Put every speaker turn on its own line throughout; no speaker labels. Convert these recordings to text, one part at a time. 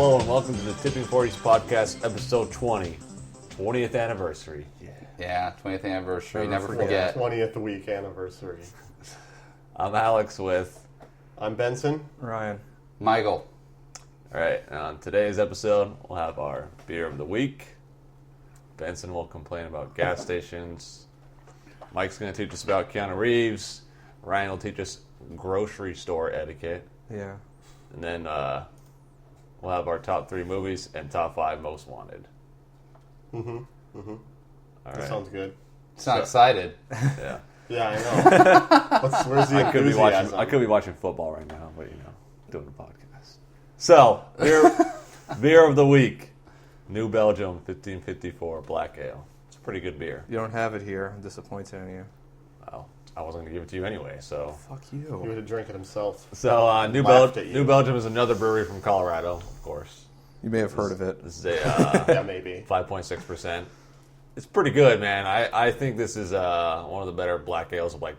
Hello and welcome to the T40's podcast, episode 20, 20th anniversary.
Yeah, 20th anniversary. Never forget.
20th week anniversary.
I'm Alex with...
I'm Benson.
Ryan.
Michael.
All right, and on today's episode, we'll have our beer of the week. Benson will complain about gas stations. Mike's going to teach us about Keanu Reeves. Ryan will teach us grocery store etiquette.
Yeah.
And then we'll have our top 3 movies and top 5 most wanted. All
That
right.
sounds good.
Sound excited.
Yeah.
Yeah, I know. Where's the
I could be watching football right now, but doing a podcast. So, beer of the week, New Belgium 1554 Black Ale. It's a pretty good beer.
You don't have it here. I'm disappointed in you.
Well, I wasn't going to give it to you anyway, so.
Fuck
He
you.
would have drank it himself.
So, New
Laughed at you.
Belgium is another brewery from Colorado, of course.
You may have heard of it.
This is a
Yeah, maybe.
5.6%. It's pretty good, man. I think this is one of the better black ales of like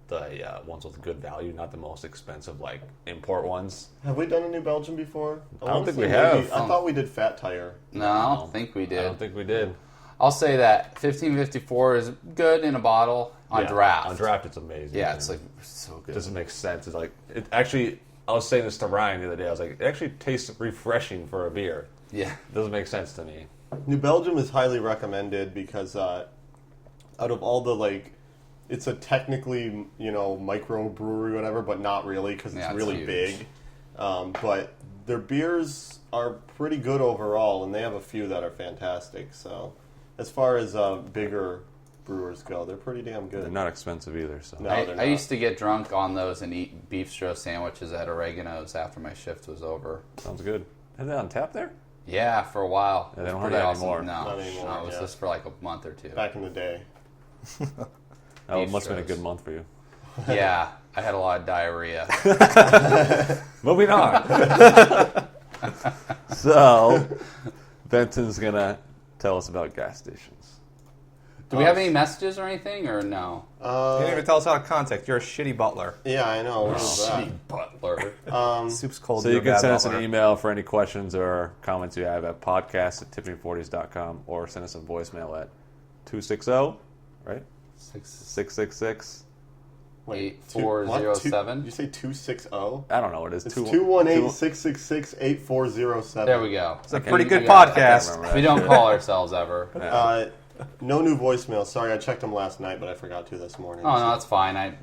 the ones with good value, not the most expensive like import ones.
Have we done a New Belgium before?
I don't
wanna
think
say
we have.
I thought we did Fat Tire.
No, I don't think we
I
did.
don't think we did.
I'll say that 1554 is good in a bottle on
Yeah,
draft.
On draft, it's amazing.
Yeah,
man.
it's like so
It
good.
doesn't make sense. It's like it actually. I was saying this to Ryan the other day. I was like, it actually tastes refreshing for a beer.
Yeah.
It doesn't make sense to me.
New Belgium is highly recommended because out of all the it's a technically micro brewery whatever, but not really because
Yeah,
it's
it's
really
huge.
big. But their beers are pretty good overall, and they have a few that are fantastic. So as far as bigger brewers go, they're pretty damn good.
They're not expensive either. So
No.
I
they're
I
not.
used to get drunk on those and eat beef stroke sandwiches at Oregano's after my shift was over.
sounds good. Is that on tap there?
Yeah, for a while.
Yeah, they
It was
don't have
pretty
that
awesome.
anymore.
No,
Not anymore,
no, it was
yeah.
just for like a month or two.
Back in the day.
Oh, it
Beef
must have been a
Strokes.
good month for you.
Yeah, I had a lot of diarrhea.
Moving on. So, Benson's gonna tell us about gas stations.
Do we have any messages or anything, or no?
You didn't even tell us how to contact. You're a shitty butler.
Yeah, I know. What was that?
Butler.
Soup's cold.
So
you're
you
a
can
bad
send us
butler.
an email for any questions or comments you have at podcast@tipping40s.com or send us a voicemail at 260, right? 666.
Wait,
8407.
Did you say 260?
I don't know what it is.
It's 218-666-8407.
There we go.
It's a pretty good
I can't
podcast.
remember that
We don't
shit.
call ourselves ever.
No new voicemail. Sorry, I checked them last night, but I forgot to this morning.
Oh no, that's fine. I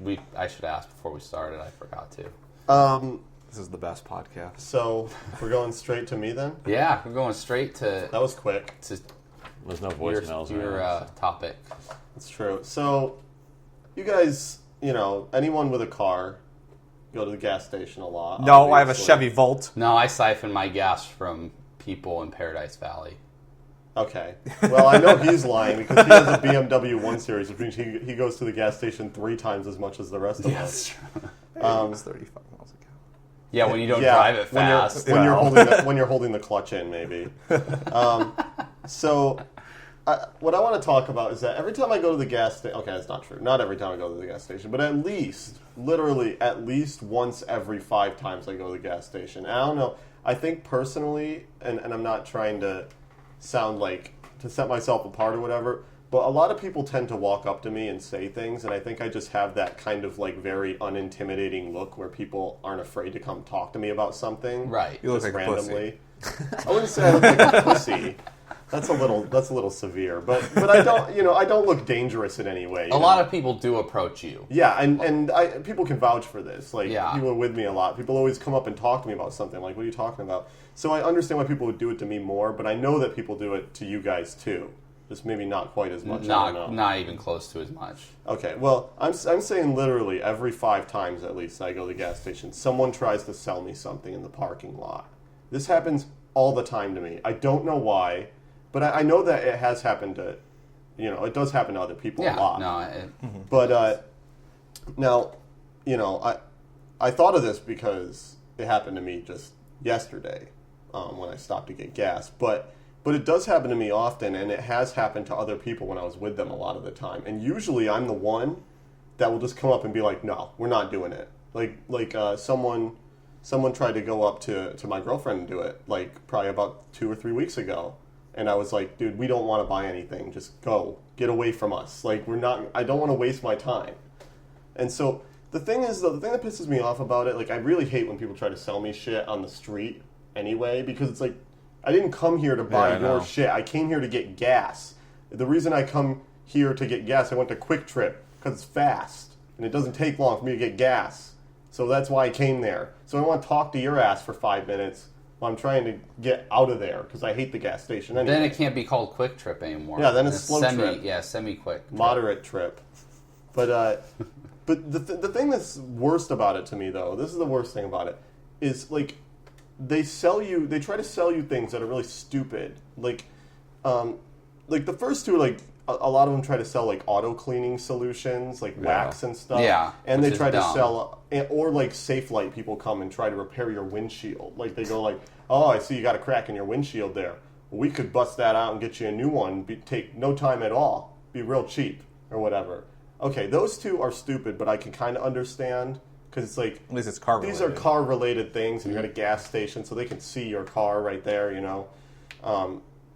should ask before we started. I forgot to.
This is the best podcast.
So we're going straight to me then?
Yeah, we're going straight to
That was quick.
There's no
your,
voicemails.
your topic.
That's true. So you guys, anyone with a car, go to the gas station a lot.
No, I have a
obviously.
Chevy Volt.
No, I siphon my gas from people in Paradise Valley.
Okay. Well, I know he's lying because he has a BMW 1 Series, which means he goes to the gas station 3 times as much as the rest of us.
It was 35 miles a gallon.
Yeah, when you don't
Yeah,
drive it fast.
when you're holding the clutch in, maybe. So, what I want to talk about is that every time I go to the gas station, okay, that's not true. Not every time I go to the gas station, but literally at least once every 5 times I go to the gas station. And I don't know. I think personally, and I'm not trying to sound like to set myself apart or whatever, but a lot of people tend to walk up to me and say things, and I think I just have that kind of very unintimidating look where people aren't afraid to come talk to me about something.
Right.
You look
Just
like a pussy.
randomly. I wouldn't say I look like a pussy. That's a little severe, but I don't I don't look dangerous in any way.
A lot of people do approach you.
Yeah, and people can vouch for this.
Yeah.
People are with me a lot. People always come up and talk to me about something. Like, what are you talking about? So I understand why people would do it to me more, but I know that people do it to you guys too. Just maybe not quite as much. I don't know.
Not even close to as much.
Okay, well, I'm saying literally every 5 times at least I go to the gas station, someone tries to sell me something in the parking lot. This happens all the time to me. I don't know why, but I know that it has happened to, it does happen to other people a lot. But now, I thought of this because it happened to me just yesterday when I stopped to get gas. But it does happen to me often, and it has happened to other people when I was with them a lot of the time. And usually I'm the one that will just come up and be like, no, we're not doing it. Someone someone tried to go up to my girlfriend and do it, like probably about 2 or 3 weeks ago. And I was like, dude, we don't want to buy anything. Just go. Get away from us. Like, I don't want to waste my time. And so the thing is, though, the thing that pisses me off about it, like, I really hate when people try to sell me shit on the street anyway, because it's like, I didn't come here to buy your shit. I came here to get gas. The reason I come here to get gas, I went to Quick Trip, because it's fast, and it doesn't take long for me to get gas. So that's why I came there. So I want to talk to your ass for 5 minutes while I'm trying to get out of there, because I hate the gas station anyway.
Then it can't be called Quick Trip anymore.
Yeah, then it's slow trip.
Yeah, semi-quick.
Moderate trip. But the thing that's worst about it to me, though, this is the worst thing about it, is, like, they try to sell you things that are really stupid. Like the first two, like, a lot of them try to sell, like, auto cleaning solutions, like wax and stuff.
Yeah,
and they try to
dumb.
sell, or like Safe Light people come and try to repair your windshield. Like, they go like, oh, I see you got a crack in your windshield there. Well, we could bust that out and get you a new one. Take no time at all. Be real cheap or whatever. Okay, those two are stupid, but I can kind of understand, because it's like,
At least it's car
these
related.
are car related things, and you're at a gas station, so they can see your car right there, you know.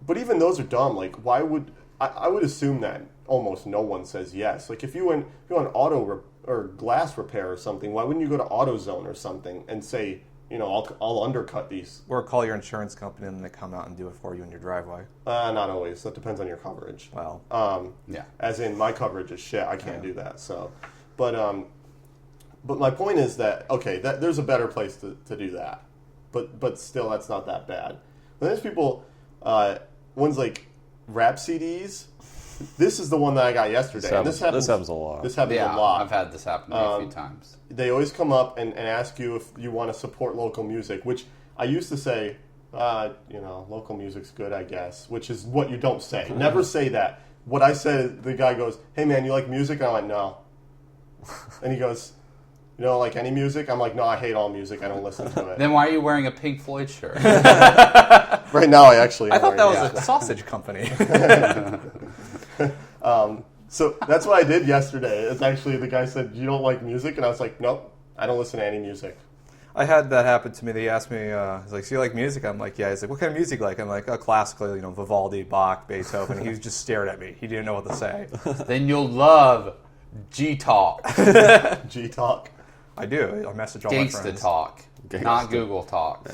But even those are dumb. Like, why would I would assume that almost no one says yes. Like, if you want auto or glass repair or something, why wouldn't you go to AutoZone or something and say, you know, I'll undercut these?
Or call your insurance company and they come out and do it for you in your driveway.
Not always. That depends on your coverage.
Well,
Yeah.
As in, my coverage is shit. I can't do that. So, but my point is that, okay, that there's a better place to do that. But still, that's not that bad. And there's people, ones like rap CDs. This is the one that I got yesterday.
This happens a lot.
This happens a lot.
I've had this happen to me a few times.
They always come up and ask you if you want to support local music, which I used to say, you know, local music's good, I guess, which is what you don't say. Never say that. What I said, the guy goes, hey, man, you like music? And I'm like, no. And he goes, you don't like any music? I'm like, no, I hate all music. I don't listen to it.
Then why are you wearing a Pink Floyd shirt?
Right now, I actually am
I thought that was
wearing
a sausage company.
So that's what I did yesterday. It's actually, the guy said, you don't like music? And I was like, nope, I don't listen to any music.
I had that happen to me. They asked me, he's like, so you like music? I'm like, yeah. He's like, what kind of music you like? I'm like, classical, you know, Vivaldi, Bach, Beethoven. He just stared at me. He didn't know what to say.
Then you'll love G-Talk.
G-Talk.
I do. I message all my
Gangsta
friends.
Talk. Not Google Talk.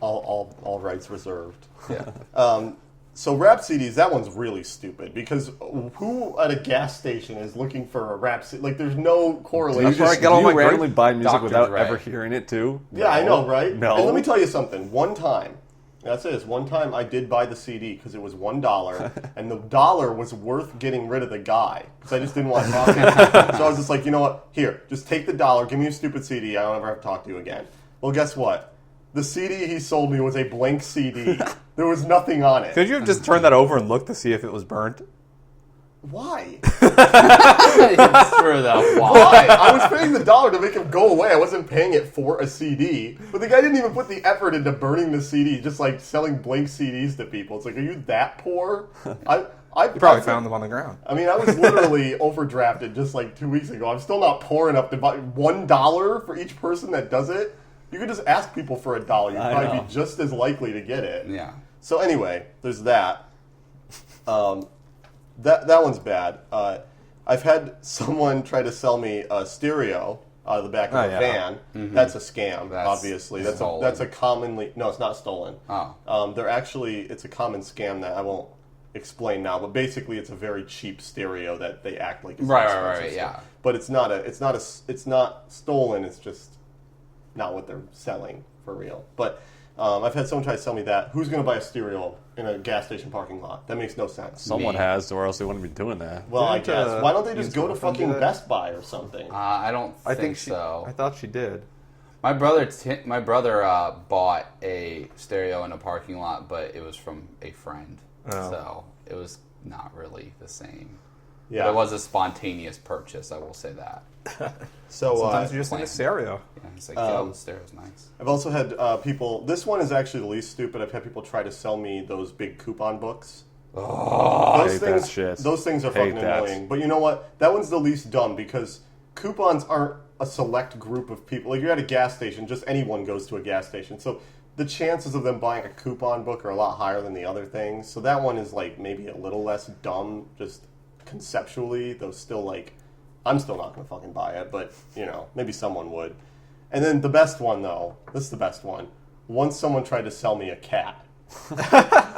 All rights reserved.
Yeah.
So rap CDs, that one's really stupid, because who at a gas station is looking for a rap CD? Like, there's no correlation.
Do you randomly buy music
Dr.
without
Dre.
ever hearing it too?
Yeah, I know, right?
No.
And let me tell you something. One time I did buy the CD because it was $1, and the dollar was worth getting rid of the guy, because I just didn't want to talk to him. So I was just like, you know what? Here, just take the $1. Give me a stupid CD. I don't ever have to talk to you again. Well, guess what? The CD he sold me was a blank CD. There was nothing on it.
Could you have just turned that over and looked to see if it was burnt?
Why?
It's true, though.
Why? I was paying the $1 to make him go away. I wasn't paying it for a CD. But the guy didn't even put the effort into burning the CD, just like selling blank CDs to people. It's like, are you that poor? I
You probably found them on the ground.
I mean, I was literally overdrafted just like 2 weeks ago. I'm still not poor enough to buy $1 for each person that does it. You could just ask people for $1. You'd probably be just as likely to get it.
Yeah.
So anyway, there's that. That one's bad. I've had someone try to sell me a stereo out of the back of a van. Mm-hmm. That's a scam, obviously. That's a commonly... No, it's not stolen.
Oh.
It's a common scam that I won't explain now, but basically it's a very cheap stereo that they act like it's
Right, yeah.
But it's not stolen, it's just not what they're selling for real. But I've had someone try to sell me that. Who's going to buy a stereo in a gas station parking lot? That makes no sense.
Someone has, or else they wouldn't be doing that.
Well, I guess. Why don't they just go to fucking Best Buy or something?
I don't think
she,
so.
I thought she did.
My brother bought a stereo in a parking lot, but it was from a friend.
Oh.
So it was not really the same.
Yeah.
But it was a spontaneous purchase, I will say that.
So
Sometimes you just need a stereo.
Yeah, it's like, yo, the stereo's nice.
I've also had people... This one is actually the least stupid. I've had people try to sell me those big coupon books.
I hate that shit.
Those things are
Hate
fucking
that.
annoying. But you know what? That one's the least dumb, because coupons aren't a select group of people. Like you're at a gas station, just anyone goes to a gas station. So the chances of them buying a coupon book are a lot higher than the other things. So that one is like maybe a little less dumb, just conceptually, though still like, I'm still not going to fucking buy it, but you know, maybe someone would. And then the best one though, this is the best one. Once someone tried to sell me a cat.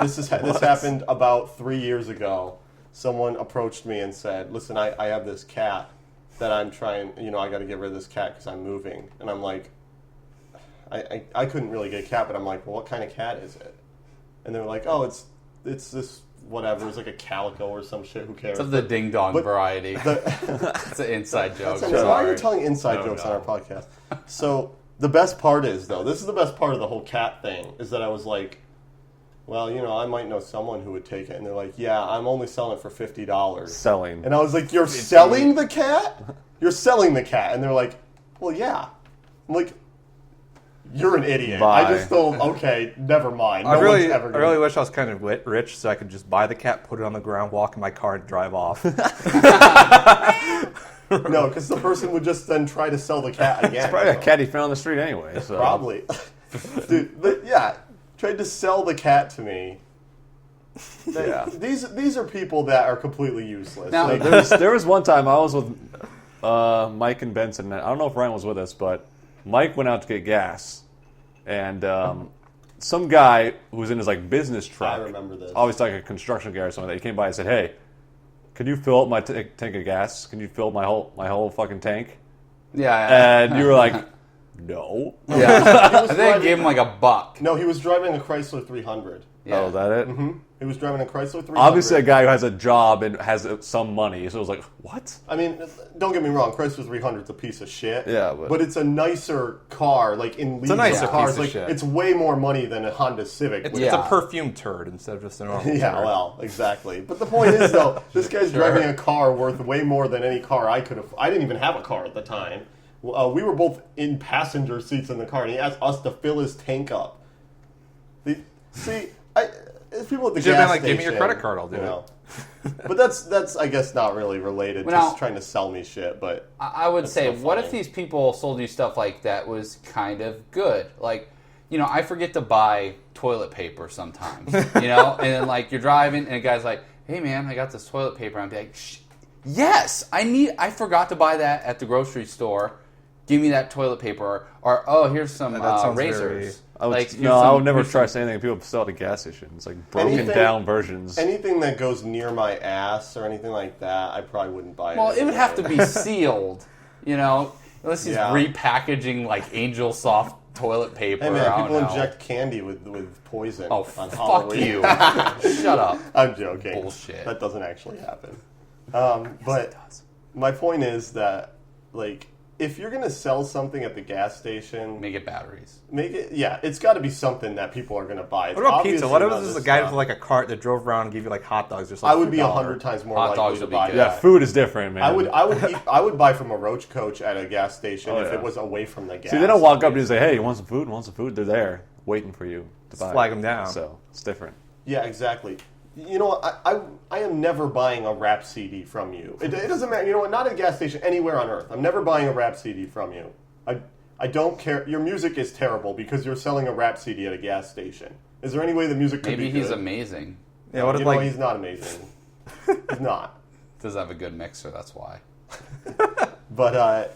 This happened about 3 years ago. Someone approached me and said, listen, I have this cat that I'm trying, you know, I got to get rid of this cat because I'm moving. And I'm like, I couldn't really get a cat, but I'm like, well, what kind of cat is it? And they're like, oh, it's this whatever. It's like a calico or some shit. Who cares?
It's of the ding dong variety. It's an inside joke.
Why are you telling inside jokes on our podcast? So the best part is, though, this is the best part of the whole cat thing, is that I was like, well, you know, I might know someone who would take it. And they're like, yeah, I'm only selling it for $50.
Selling.
And I was like, you're selling the cat? You're selling the cat. And they're like, well, yeah. I'm like, you're an idiot.
Bye.
I just told, okay, never mind.
I
No
really,
one's ever
I
gonna-
really wish I was kind of rich so I could just buy the cat, put it on the ground, walk in my car, and drive off.
No, because the person would just then try to sell the cat again.
It's probably a cat he found on the street anyway. So.
Probably. Dude, but yeah, tried to sell the cat to me.
Yeah.
These are people that are completely useless.
Now-
Like,
There was one time I was with Mike and Benson. I don't know if Ryan was with us, but Mike went out to get gas, and some guy who was in his like business truck.
I remember this.
Always like a construction guy or something. He came by and said, "Hey, could you fill up my tank of gas? Can you fill up my whole fucking tank?"
Yeah.
And you were like, "No."
Yeah.
He was
I think I
driving-
gave him like a buck.
No, he was driving a Chrysler 300.
Yeah.
Oh, is that it?
Mm-hmm. He was driving a Chrysler 300.
Obviously, a guy who has a job and has some money. So it was like, what?
I mean, don't get me wrong, Chrysler 300's a piece of shit.
Yeah, but
it's a nicer car. Like in leads
a nicer
cars,
piece of
like
shit.
it's way more money than a Honda Civic.
It's,
which-
it's
Yeah.
a perfume turd instead of just a normal
Yeah,
turd.
well, exactly. But the point is, though, this guy's driving a car worth way more than any car I could have. I didn't even have a car at the time. We were both in passenger seats in the car, and he asked us to fill his tank up. It's people at the
Should've
gas
been like,
station.
give me your credit card, I'll do it.
But that's I guess not really related.
Well,
Just
now-
trying to sell me shit. But
I would
That's
say,
so
what if
funny.
these people sold you stuff like that was kind of good? Like, you know, I forget to buy toilet paper sometimes, you know? And then, like, you're driving, and a guy's like, hey, man, I got this toilet paper. I'm like, yes, I forgot to buy that at the grocery store. Give me that toilet paper. Or oh, here's some
That sounds
razors.
I would,
Like,
no, I would never trust anything people sell at a gas station. It's like broken
Anything-
down versions.
anything that goes near my ass or anything like that, I probably wouldn't buy.
Well, it would have to be sealed, you know? Unless he's
Yeah.
repackaging, like, Angel Soft toilet paper.
Hey man,
I
people
don't know.
inject candy with poison
Oh,
on
fuck
Halloween.
you. Shut up.
I'm joking.
Bullshit.
That doesn't actually happen. But my point is that, like, if you're gonna sell something at the gas station,
Make it batteries.
make it. Yeah, it's got to be something that people are gonna buy. It's
What about pizza?
obviously
What if
not
this is
this
a guy
stuff.
with like a cart that drove around and gave you like hot dogs or something?
I would be
for $1?
100 times more
Hot
likely
dogs
to
would be
buy
good.
yeah,
that.
food is different, man.
I would buy from a roach coach at a gas station
Oh,
if
yeah.
it was away from the gas.
See, they don't walk up to you and say, "Hey, you want some food? Want some food?" They're there waiting for you to buy.
flag 'em down.
So it's different.
Yeah, exactly. You know what? I am never buying a rap CD from you. It doesn't matter. You know what? Not at a gas station anywhere on earth. I'm never buying a rap CD from you. I don't care. Your music is terrible because you're selling a rap CD at a gas station. Is there any way the music could
Maybe
be
he's
good?
amazing.
Yeah, what if
You know,
like
he's not amazing. He's not.
Doesn't have a good mixer, that's why.
But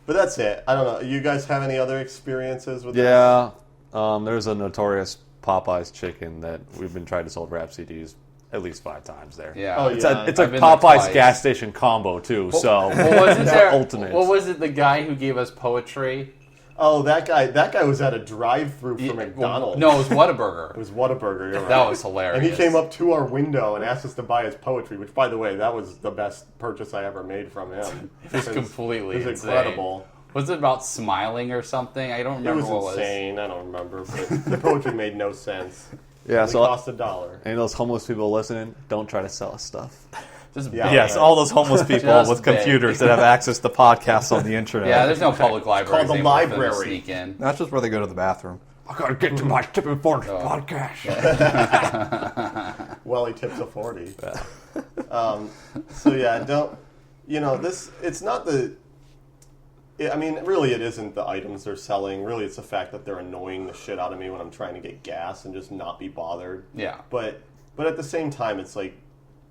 that's it. I don't know. You guys have any other experiences with
Yeah, there's a notorious Popeyes chicken that we've been trying to sell rap CDs at least 5 times there.
Yeah.
Oh,
It's
yeah.
a
I've been there
Popeyes
twice.
gas station combo too. So
What wasn't
it's
there?
ultimate.
What was it? The guy who gave us poetry.
Oh, that guy was at a drive-through for McDonald's.
No, it was
It
Whataburger.
was Whataburger. You're right.
That was hilarious.
And he came up to our window and asked us to buy his poetry, which, by the way, that was the best purchase I ever made from him.
It was completely
It was
insane.
incredible.
Was it about smiling or something? I don't
It
remember
was
what
insane. I don't remember, but the poetry made no sense.
Yeah,
It
so
cost $1.
any of those homeless people listening, don't try to sell us stuff.
was. Just
Yeah.
beg.
yes, all those homeless people
Just
with
beg.
computers that have access to podcasts on the internet.
Yeah, there's no public libraries
the
anymore for them to
library.
sneak in.
That's just where they go to the bathroom.
I gotta get to my tipping point podcast.
Well, he tips a 40. So yeah, don't. You know this. It's not the. I mean, really, it isn't the items they're selling. Really, it's the fact that they're annoying the shit out of me when I'm trying to get gas and just not be bothered.
Yeah.
But at the same time, it's like,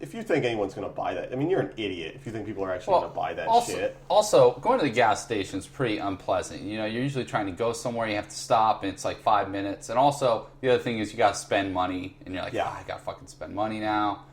if you think anyone's going to buy that, I mean, you're an idiot if you think people are actually going to buy that shit.
Also, going to the gas station is pretty unpleasant. You know, you're usually trying to go somewhere, you have to stop, and it's like 5 minutes. And also, the other thing is you got to spend money, and you're like, I got to fucking spend money now.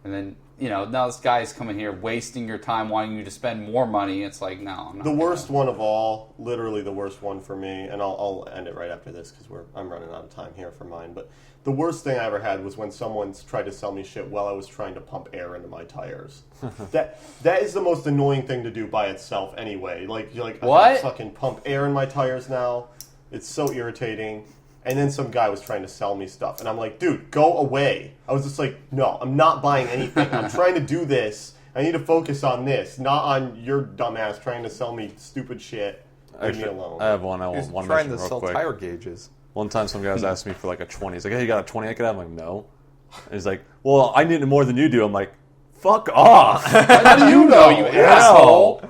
And then, you know, now this guy's coming here wasting your time, wanting you to spend more money. It's like, no, I'm not.
The worst one of all, literally the worst one for me, and I'll end it right after this because I'm running out of time here for mine, but the worst thing I ever had was when someone's tried to sell me shit while I was trying to pump air into my tires. that is the most annoying thing to do by itself anyway. Like, you're like, I
what?
gotta fucking pump air in my tires now. It's so irritating. And then some guy was trying to sell me stuff. And I'm like, dude, go away. I was just like, no, I'm not buying anything. I'm trying to do this. I need to focus on this, not on your dumbass trying to sell me stupid shit. Leave me alone.
I have one I
He's
want to
trying
mention
to
real
sell
quick.
tire gauges.
One time some guys asked me for like a 20. He's like, hey, you got a 20 I could have? I'm like, no. And he's like, well, I need it more than you do. I'm like, fuck off.
How do you know, you asshole?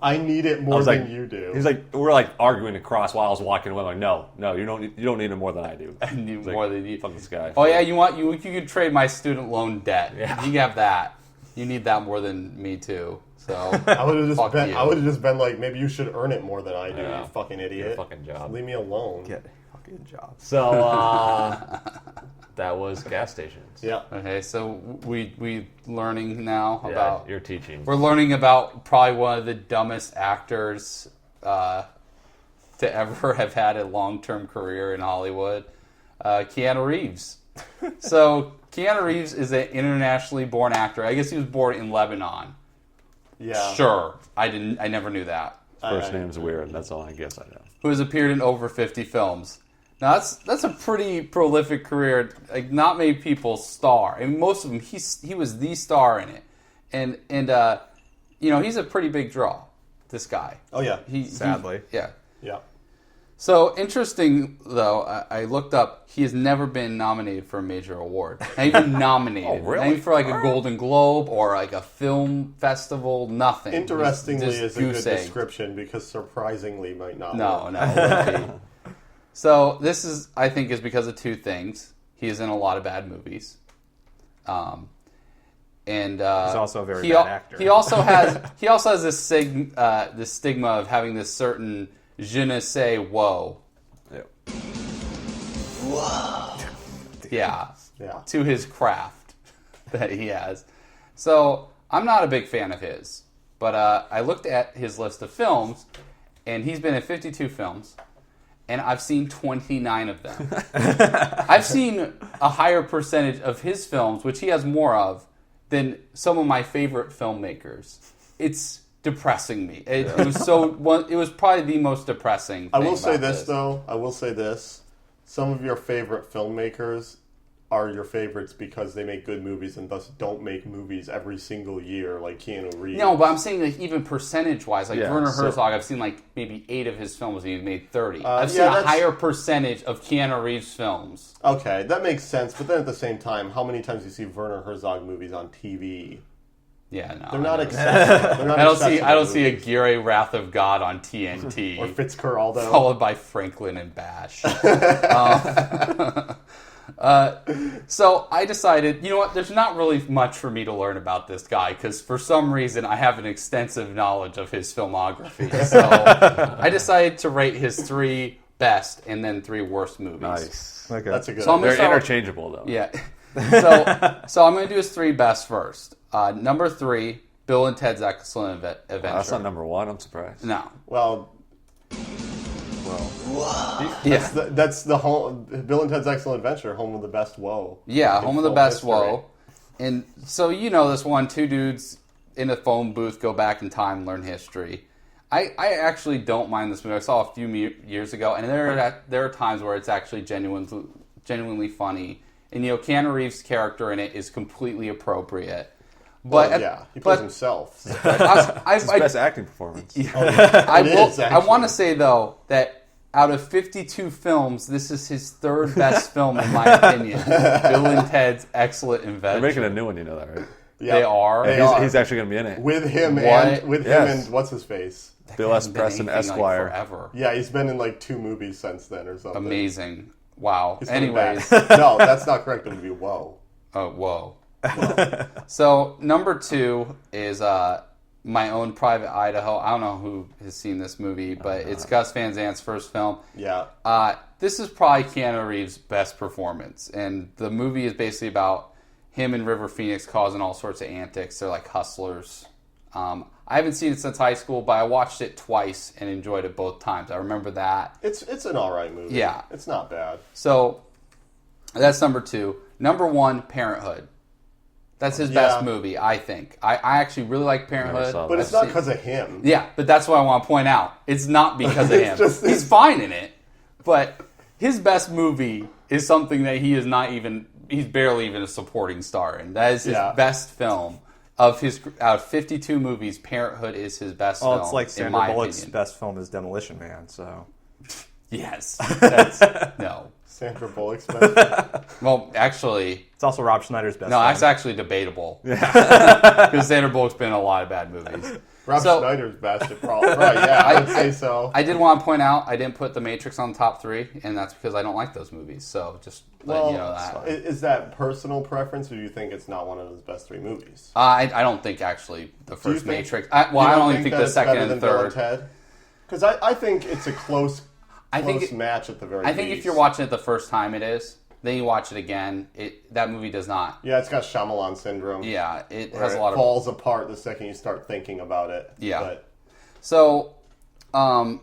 I need it more
like,
than you do.
He's like, we're like arguing across while I was walking away. I'm like, no, you don't need it more than I do.
I need
He's like,
more than you.
Fuck this guy.
Oh, yeah, you could trade my student loan debt.
Yeah.
You have that. You need that more than me, too. So,
I would have
fuck you.
just been like, maybe you should earn it more than I do,
Yeah.
you fucking idiot.
Your fucking job.
Leave me alone.
Get a fucking job.
So, that was gas stations.
Yeah.
Okay, so we learning now
Yeah,
about...
you're teaching.
We're learning about probably one of the dumbest actors to ever have had a long-term career in Hollywood, Keanu Reeves. So Keanu Reeves is an internationally born actor. I guess he was born in Lebanon.
Yeah.
Sure, I never knew that.
First name's weird. That's all I guess I know.
Who has appeared in over 50 films. Now that's a pretty prolific career. Like, not many people star. I mean, most of them, he was the star in it, and you know, he's a pretty big draw. This guy.
Oh yeah.
Sadly.
Yeah.
Yeah.
So interesting though, I looked up. He has never been nominated for a major award. Not even nominated.
Oh, really?
Not even for like a Golden Globe or like a film festival. Nothing.
Interestingly
Just
is a good
goose egg.
description because surprisingly might not.
No,
work.
no. It wouldn't be. So this is, I think, is because of two things. He is in a lot of bad movies, and
He's also a very
he
bad actor.
He also has this stigma of having this certain je ne sais woah.
Yep.
Yeah,
Yeah.
to his craft that he has. So I'm not a big fan of his, but I looked at his list of films, and he's been in 52 films. And I've seen 29 of them. I've seen a higher percentage of his films, which he has more of, than some of my favorite filmmakers. It's depressing me. It was probably the most depressing thing
I will say
about
this though. I will say this. Some of your favorite filmmakers are your favorites because they make good movies and thus don't make movies every single year like Keanu Reeves.
No, but I'm saying like even percentage-wise, like
Yeah,
Werner
so-
Herzog, I've seen like maybe 8 of his films and he's made 30. I've
yeah,
seen a
that's-
higher percentage of Keanu Reeves films.
Okay, that makes sense. But then at the same time, how many times do you see Werner Herzog movies on TV?
Yeah, no.
They're not accessible. They're not
I don't see
accessible
a
movies.
Gary Wrath of God on TNT.
Or Fitzcarraldo.
Followed by Franklin and Bash. So I decided, you know what, there's not really much for me to learn about this guy because for some reason I have an extensive knowledge of his filmography. So I decided to rate his 3 best and then 3 worst movies.
Nice.
Okay.
That's a good
So I'm
They're
gonna start-
interchangeable, though.
Yeah. So I'm going to do his 3 best first. Number 3, Bill and Ted's Excellent Adventure.
That's not number 1. I'm surprised.
No.
Well,
Yeah.
that's the home. Bill and Ted's Excellent Adventure, home of the best woe.
Yeah,
in
home of the
film
best
history.
woe. And so you know this one, 2 dudes in a phone booth go back in time, learn history. I actually don't mind this movie. I saw it a few years ago, and there are times where it's actually genuinely funny. And you know, Keanu Reeves' character in it is completely appropriate. But
Well, yeah, he plays himself.
It's his best acting performance.
I want to say though that out of 52 films, this is his 3rd best film in my opinion. Bill and Ted's Excellent
They're
Adventure.
making a new one, you know that, right?
Yeah.
They are.
They
He's,
are.
he's actually going to be in it.
with him
What?
and
Yes.
what's his face?
Bill S.
Hasn't been
Preston,
anything,
Esquire.
like, forever.
Yeah, he's been in like 2 movies since then or something.
Amazing. Wow.
He's coming
Anyways.
back. No, that's not correct. It would be Whoa.
Oh, whoa. So, number 2 is My Own Private Idaho. I don't know who has seen this movie, but it's Gus Van Sant's first film.
Yeah.
This is probably Keanu Reeves' best performance. And the movie is basically about him and River Phoenix causing all sorts of antics. They're like hustlers. I haven't seen it since high school, but I watched it twice and enjoyed it both times. I remember that.
It's an alright movie.
Yeah.
It's not bad.
So, that's number 2. Number 1, Parenthood. That's his best movie, I think. I actually really like Parenthood.
saw that.
But it's not because of him.
Yeah, but that's what I want to point out. It's not because of him.
just
He's fine in it, but his best movie is something that he's barely even a supporting star in. That is his best film. Out of 52 movies, Parenthood is his best film.
Well, it's like
in
Sandra
my
Bullock's
opinion.
best film is Demolition Man, so...
Yes. That's, no.
Sandra Bullock's best.
Well, actually...
It's also Rob Schneider's best
No,
film.
that's actually debatable. Because Sandra Bullock's been in a lot of bad movies.
Rob Schneider's best. Probably. Right, yeah, I would say so.
I did want to point out I didn't put The Matrix on the top 3, and that's because I don't like those movies. So just letting you know that.
Is that personal preference, or do you think it's not one of his best 3 movies?
I don't think actually the first
think-
Matrix. I don't even think
that
the
it's
second
better
and
than Bill
third.
Ted? Because I think it's a close match at the very least.
I think if you're watching it the first time, it is. Then you watch it again. That movie does not.
Yeah, it's got Shyamalan syndrome.
Yeah, it
where
has a lot of
falls apart the second you start thinking about it.
Yeah.
But
So, all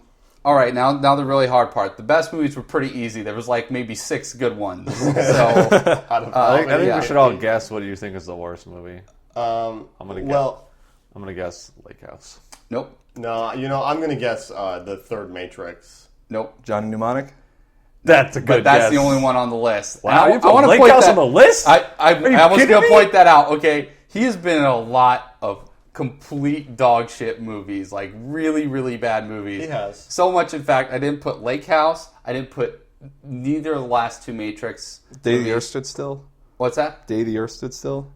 right, now the really hard part. The best movies were pretty easy. There was like maybe 6 good ones. So
I think
yeah.
we should all guess what you think is the worst movie. I'm gonna guess Lake House.
nope,
no, I'm going to guess the third Matrix.
nope.
Johnny Mnemonic?
That's a good
But that's
guess.
the only one on the list.
Wow,
And
you put
wanna
Lake
point
House
that-
on the list?
I
you
was
kidding
going
me?
to point that out. Okay, he has been in a lot of complete dog shit movies, like really, really bad movies.
He has.
So much, in fact, I didn't put Lake House. I didn't put neither of the last 2 Matrix.
Day the Earth Stood Still?
What's that?
Day the Earth Stood Still?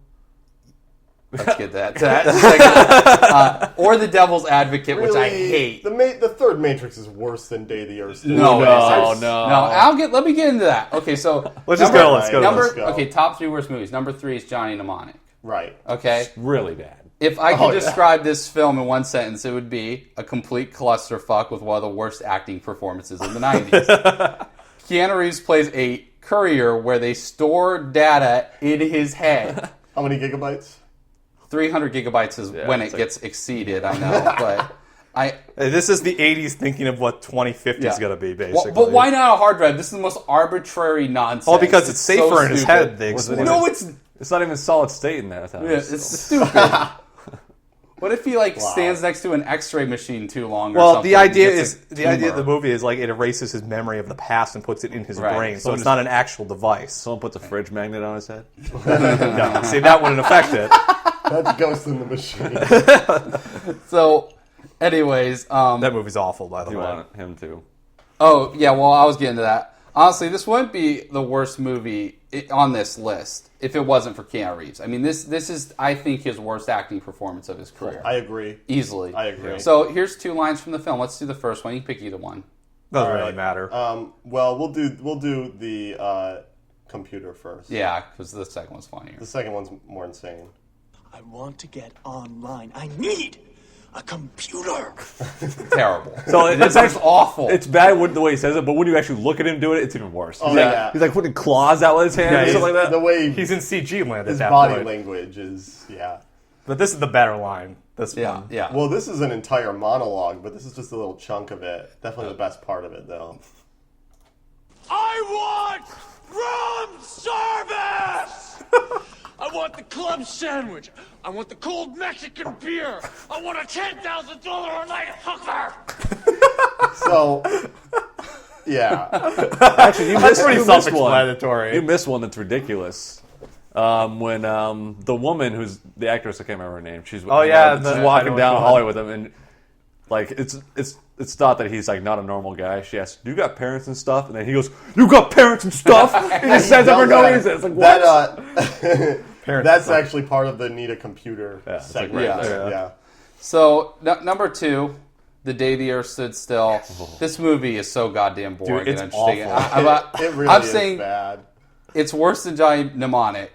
Let's get that. Second. Or The Devil's Advocate, which I hate.
The third Matrix is worse than Day of the Earth.
No,
No,
it
no.
is. Let me get into that. Okay, so
Let's just go. Let's go.
Let's go.
Okay, top 3 worst movies. Number 3 is Johnny Mnemonic.
Right.
Okay.
Really bad.
If I could
yeah.
describe this film in one sentence, it would be a complete clusterfuck with one of the worst acting performances in the 90s. Keanu Reeves plays a courier where they store data in his head.
How many gigabytes?
300 gigabytes is when it
it's like-
gets exceeded, I know, but
This is the 80s thinking of what 2050 is
Yeah.
going to be, basically.
but why not a hard drive? This is the most arbitrary nonsense.
Well, because it's
so
safer in his
stupid.
head. They
Was it
explain.
No, it's
It's not even solid state in there.
yeah, it's stupid. What if he stands next to an X-ray machine too long? Or
Well,
something
the idea
and
is
gets a
of the
tumor?
movie is like it erases his memory of the past and puts it in his
Right.
brain, so
Someone
it's
just-
not an actual device.
Someone puts a fridge magnet on his head.
No, see, that wouldn't affect it.
That's Ghost in the Machine.
So, anyways,
That movie's awful, by the
You
way.
want him to?
oh yeah, well I was getting to that. Honestly, this wouldn't be the worst movie on this list if it wasn't for Keanu Reeves. I mean, this is, I think, his worst acting performance of his career.
I agree.
Easily.
I agree.
So here's 2 lines from the film. Let's do the first one. You can pick either one.
Doesn't
All
really
right.
matter.
Well, we'll do the computer first.
Yeah, because the second one's funnier.
The second one's more insane.
I want to get online. I need a computer.
Terrible.
So it's actually
awful.
It's bad the way he says it, but when you actually look at him do it, it's even worse.
Oh,
He's like,
yeah.
he's like putting claws out with his hands
Yeah,
and
he's-
stuff like that.
The way
He's in CG land at
his
that
body
point.
language is, yeah.
But this is the better line. This
yeah,
one.
yeah.
Well, this is an entire monologue, but this is just a little chunk of it. Definitely the best part of it, though.
I want room service. I want the club sandwich. I want the cold Mexican beer. I want a $10,000 a night hooker.
So, yeah.
Actually, you missed,
pretty
you missed one.
self-explanatory.
You missed one that's ridiculous. When the woman who's the actress, I can't remember her name. She's
Oh, yeah,
she's
I know
walking
which
down
one.
the hallway with him, and like it's thought that he's like not a normal guy. She asks, "Do you got parents and stuff?" And then he goes, "You got parents and stuff." He just says it for no reason. It's like what?
That, that's actually part of the need a computer
it's like
segment.
right
there,
there.
yeah.
So, number 2, The Day the Earth Stood Still. This movie is so goddamn boring
Dude, it's
and interesting.
awful.
It really
I'm
is
saying
bad.
it's worse than Johnny Mnemonic.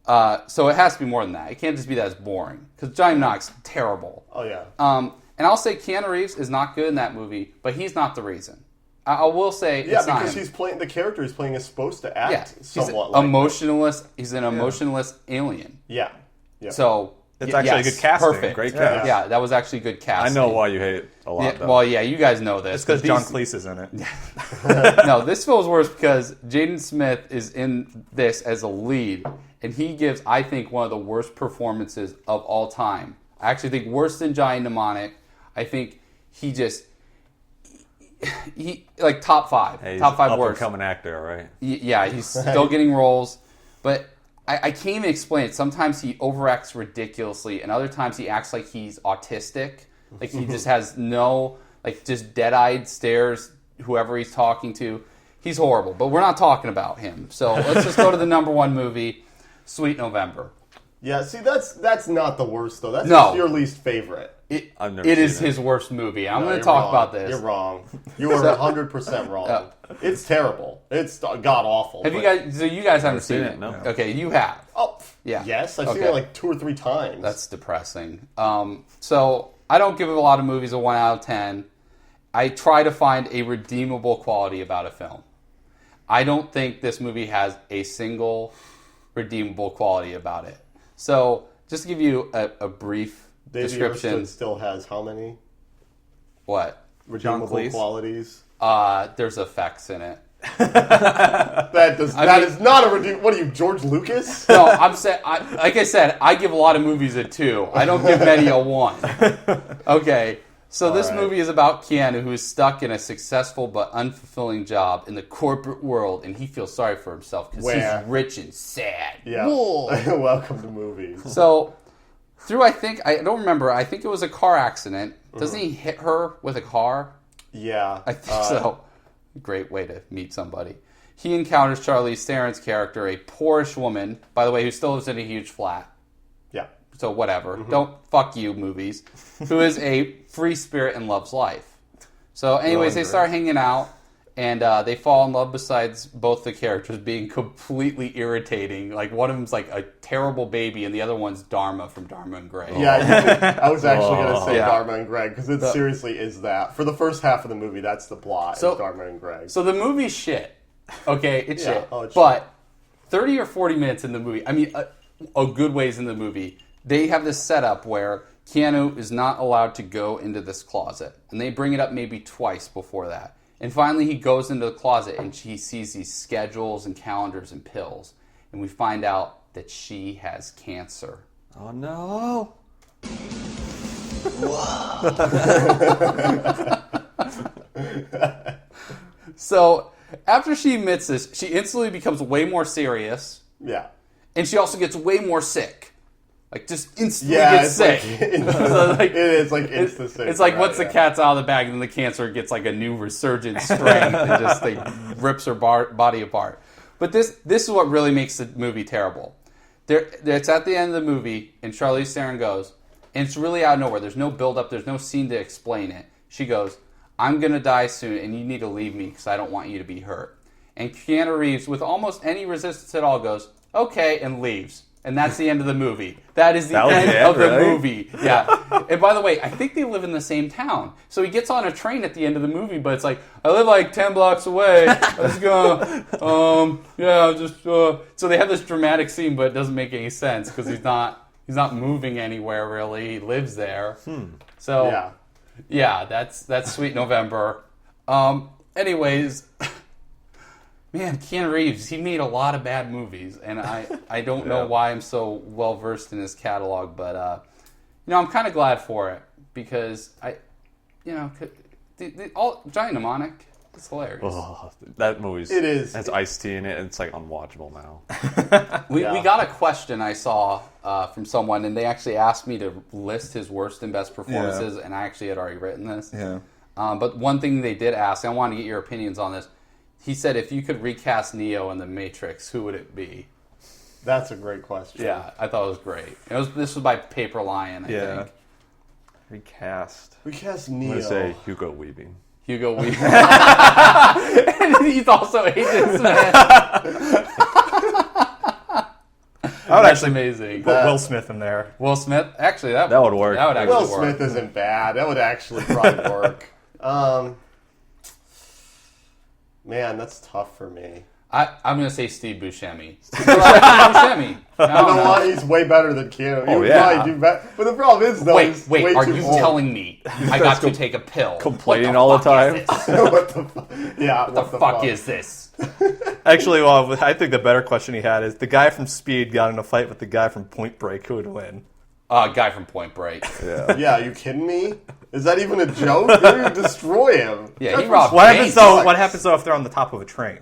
So it has to be more than that. It can't just be that it's boring. Because Johnny Mnemonic's terrible.
Oh yeah.
And I'll say Keanu Reeves is not good in that movie, but he's not the reason. I will say
Yeah,
it's not
because
him.
he's playing the character he's playing is supposed to act
Yeah,
somewhat like
emotionless. He's an emotionless alien.
Yeah. Yeah.
So
It's actually a good casting.
Perfect.
Great
Yeah.
cast.
Yeah, that was actually good
I
casting.
know why you hate it a lot,
Yeah,
though.
well, yeah, you guys know this.
It's because
but
John
these-
Cleese is in it.
No, this feels worse because Jaden Smith is in this as a lead, and he gives, I think, one of the worst performances of all time. I actually think worse than Johnny Mnemonic. I think he like top five
Hey, he's
worst.
up-and-coming actor, all right?
Yeah, he's still getting roles, but I can't even explain it. Sometimes he overacts ridiculously, and other times he acts like he's autistic. Like he just has no, like just dead-eyed stares whoever he's talking to. He's horrible, but we're not talking about him. So let's just go to the number one movie, Sweet November.
Yeah, see, that's not the worst, though. That's
No.
just your least favorite.
I've never
It is
seen it.
his worst movie. I'm
No,
going to
you're
talk
wrong.
about this.
You're wrong. You are 100% wrong. It's terrible. It's god-awful.
Have you
but-
guys? So you guys haven't seen
seen
it?
it, no.
Okay, you have.
Oh,
Yeah.
yes. I've seen
Okay.
it like 2 or 3 times.
That's depressing. So I don't give a lot of movies a 1 out of 10. I try to find a redeemable quality about a film. I don't think this movie has a single redeemable quality about it. So just to give you a brief
Day the Earth
description.
still has how many
What?
redeemable
Cleese?
qualities?
There's effects in it.
That is not a redeem. What are you, George Lucas?
No, I'm saying, like I said, I give a lot of movies a 2. I don't give many a 1. Okay, so this
right.
movie is about Keanu, who is stuck in a successful but unfulfilling job in the corporate world, and he feels sorry for himself because
Where?
he's rich and sad.
Yeah.
Whoa.
Welcome to movies.
So, I don't remember, I think it was a car accident. Doesn't he hit her with a car?
Yeah.
I think so. Great way to meet somebody. He encounters Charlize Theron's character, a poorish woman, by the way, who still lives in a huge flat.
Yeah.
So whatever. Don't fuck you, movies. Who is a free spirit and loves life. So anyways, they start hanging out, and they fall in love besides both the characters being completely irritating. Like, one of them's like a terrible baby, and the other one's Dharma from Dharma and Grey.
Yeah, I was actually going to say
Yeah.
Dharma and Greg, because it seriously is that. For the first half of the movie, that's the plot,
So-
is Dharma and Greg.
So the movie's shit. Okay, it's
Yeah,
shit.
oh, it's
but 30 or 40 minutes in the movie, I mean, a good ways in the movie, they have this setup where Keanu is not allowed to go into this closet. And they bring it up maybe twice before that. And finally he goes into the closet and he sees these schedules and calendars and pills. And we find out that she has cancer.
Oh, no.
So after she admits this, she instantly becomes way more serious.
Yeah.
And she also gets way more sick. Like, just instantly
Yeah,
gets sick. So, like,
it is like instant.
It's like once the cat's out of the bag, then the cancer gets like a new resurgent strength and just like rips her body apart. But this is what really makes the movie terrible. It's at the end of the movie, and Charlize Theron goes, and it's really out of nowhere. There's no build-up. There's no scene to explain it. She goes, I'm going to die soon, and you need to leave me because I don't want you to be hurt. And Keanu Reeves, with almost any resistance at all, goes, okay, and leaves. And that's the end of the movie. That is the end of the movie. Yeah. And by the way, I think they live in the same town. So he gets on a train at the end of the movie, but it's like, I live like 10 blocks away. I'm just gonna, So they have this dramatic scene, but it doesn't make any sense because he's not moving anywhere really. He lives there. So yeah, that's Sweet November. Anyways. Man, Keanu Reeves, he made a lot of bad movies, and I don't know why I'm so well versed in his catalog, but I'm kind of glad for it because Johnny Mnemonic, it's hilarious.
Oh, that movie's...
It is.
Has Ice-T in it, and it's like unwatchable now.
We got a question I saw from someone, and they actually asked me to list his worst and best performances, and I actually had already written this.
Yeah.
But one thing they did ask, and I wanted to get your opinions on this. He said, if you could recast Neo in The Matrix, who would it be?
That's a great question.
Yeah, I thought it was great. This was by Paper Lion, I think.
Recast.
Recast
I'm
Neo.
going to say Hugo Weaving.
Hugo Weaving. And he's also Agent Smith.
I would
That's
actually
amazing.
put Will Smith in there.
Will Smith? Actually, that
would work.
That would actually
Will
work.
Smith isn't bad. That would actually probably work. Man, that's tough for me.
I'm going to say Steve Buscemi. Buscemi.
You know what? He's way better than Keanu. He would
yeah.
probably do better. But the problem is, though, he's
Wait,
way
are
too
you
old.
telling me I got to take a pill?
Complaining all the time.
What the fuck? Yeah,
What the fuck is this?
Actually, well, I think the better question he had is the guy from Speed got in a fight with the guy from Point Break. Who would win?
Guy from Point Break.
Yeah.
Yeah, are you kidding me? Is that even a joke? You're going to destroy him.
Yeah, he robbed
What
banks.
happens though if they're on the top of a train?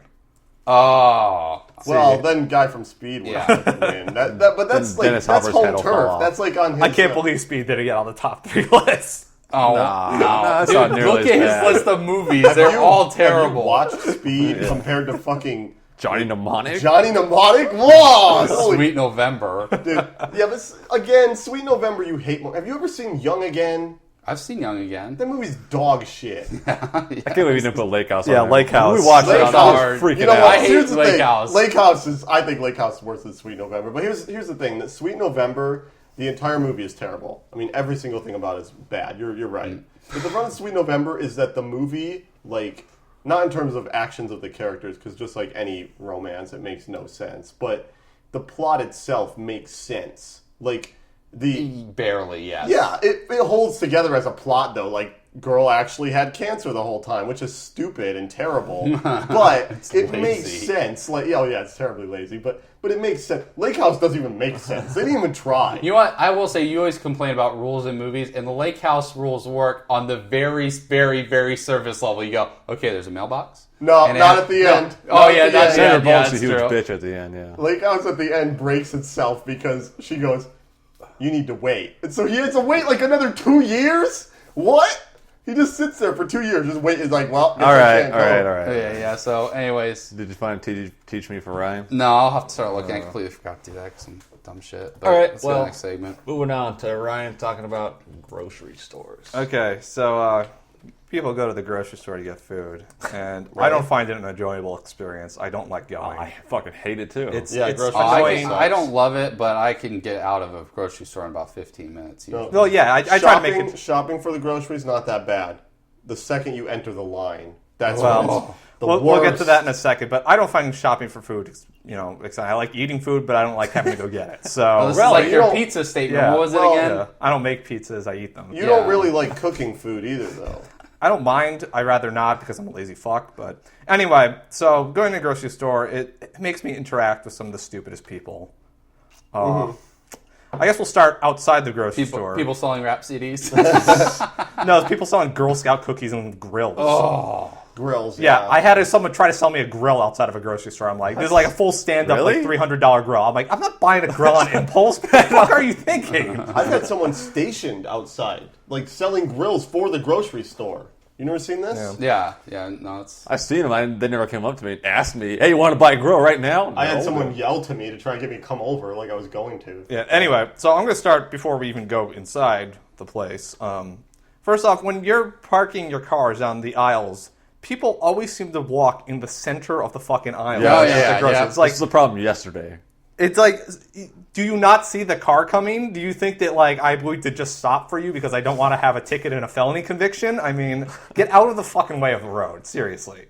Oh.
Well, then guy from Speed would
Yeah.
have to win. But that's
Then
like
Dennis
that's
Hopper's
home
head will fall
turf.
off.
That's like on his.
I can't believe Speed didn't get on the top 3 lists.
Oh,
Nah,
no.
that's
Dude,
not nearly
look
as
at
bad.
his list of movies. They're all terrible.
Have you watched Speed compared to fucking
Johnny Mnemonic?
Johnny Mnemonic? Whoa! Holy
Sweet November.
dude. Yeah, but again, Sweet November you hate more. Have you ever seen Young Again?
I've seen Young Again.
That movie's dog shit.
I can't believe you didn't put Lake House on
Yeah,
there.
Lake House.
When we watched
Lake
it, I
House.
was freaking
You know
out.
what?
I hate
Here's the
Lake
thing.
House.
Lake House is. I think Lake House is worse than Sweet November. But here's the thing: that Sweet November, the entire movie is terrible. I mean, every single thing about it is bad. You're right. But the problem with Sweet November is that the movie, like, not in terms of actions of the characters, because just like any romance, it makes no sense. But the plot itself makes sense. Like
Barely, yes.
yeah, it holds together as a plot, though. Like, girl actually had cancer the whole time, which is stupid and terrible. But it makes
lazy.
sense. Like, oh yeah, it's terribly lazy, but it makes sense. Lake House doesn't even make sense. They didn't even try.
You know what? I will say you always complain about rules in movies, and the Lake House rules work on the very, very, very surface level. You go, okay, there's a mailbox.
No,
And
not at the end.
Oh,
Not
yeah,
at the
that's
end.
Sandra
yeah,
Bullock's a
that's
huge
true.
bitch at the end, yeah.
Lake House at the end breaks itself because she goes, you need to wait. And so he has to wait like another 2 years? What? He just sits there for 2 years, just wait. He's like, well, guess
All
I
right,
can't
all
go.
right, all right.
Yeah. So, anyways,
Did you find Teach Me for Ryan?
no, I'll have to start looking. I completely forgot to do that because some dumb shit. But
All right,
let's go to
well-
the next segment.
Moving on to Ryan talking about grocery stores.
Okay, so people go to the grocery store to get food, and I don't find it an enjoyable experience. I don't like going.
I fucking hate it too.
It's
Yeah,
it's
grocery
annoying.
store
I don't love it, but I can get out of a grocery store in about 15 minutes. Usually.
Well, yeah, I try to make it.
Shopping for the groceries, not that bad. The second you enter the line, that's
Well,
when it's the
we'll get to
worst.
that in a second, but I don't find shopping for food, exciting. I like eating food, but I don't like having to go get it. So
Well, this
Really?
is like
You
your
don't-
pizza statement.
Yeah.
What was
Well,
it again?
yeah, I don't make pizzas. I eat them.
You
Yeah.
don't really like cooking food either, though.
I don't mind. I'd rather not because I'm a lazy fuck. But anyway, so going to the grocery store, it makes me interact with some of the stupidest people. I guess we'll start outside the grocery store.
People selling rap CDs.
No, it's people selling Girl Scout cookies and grills.
Oh.
Grills,
Yeah, I had someone try to sell me a grill outside of a grocery store. I'm like, this is like a full stand-up,
Really?
like $300 grill. I'm like, I'm not buying a grill on impulse. What the fuck are you thinking?
I've had someone stationed outside, like selling grills for the grocery store. You never seen this?
Yeah.
Yeah. No, it's.
I've seen them. They never came up to me and asked me, "Hey, you want to buy a grill right now?"
I had
No.
someone yell to me to try and get me to come over, like I was going to.
Yeah. Anyway, so I'm going to start before we even go inside the place. First off, when you're parking your cars on the aisles, people always seem to walk in the center of the fucking aisle.
Yeah,
at
yeah,
the grocery.
yeah.
It's like
This is the problem yesterday.
It's like, do you not see the car coming? Do you think that, like, I'm going to just stop for you because I don't want to have a ticket and a felony conviction? I mean, get out of the fucking way of the road. Seriously.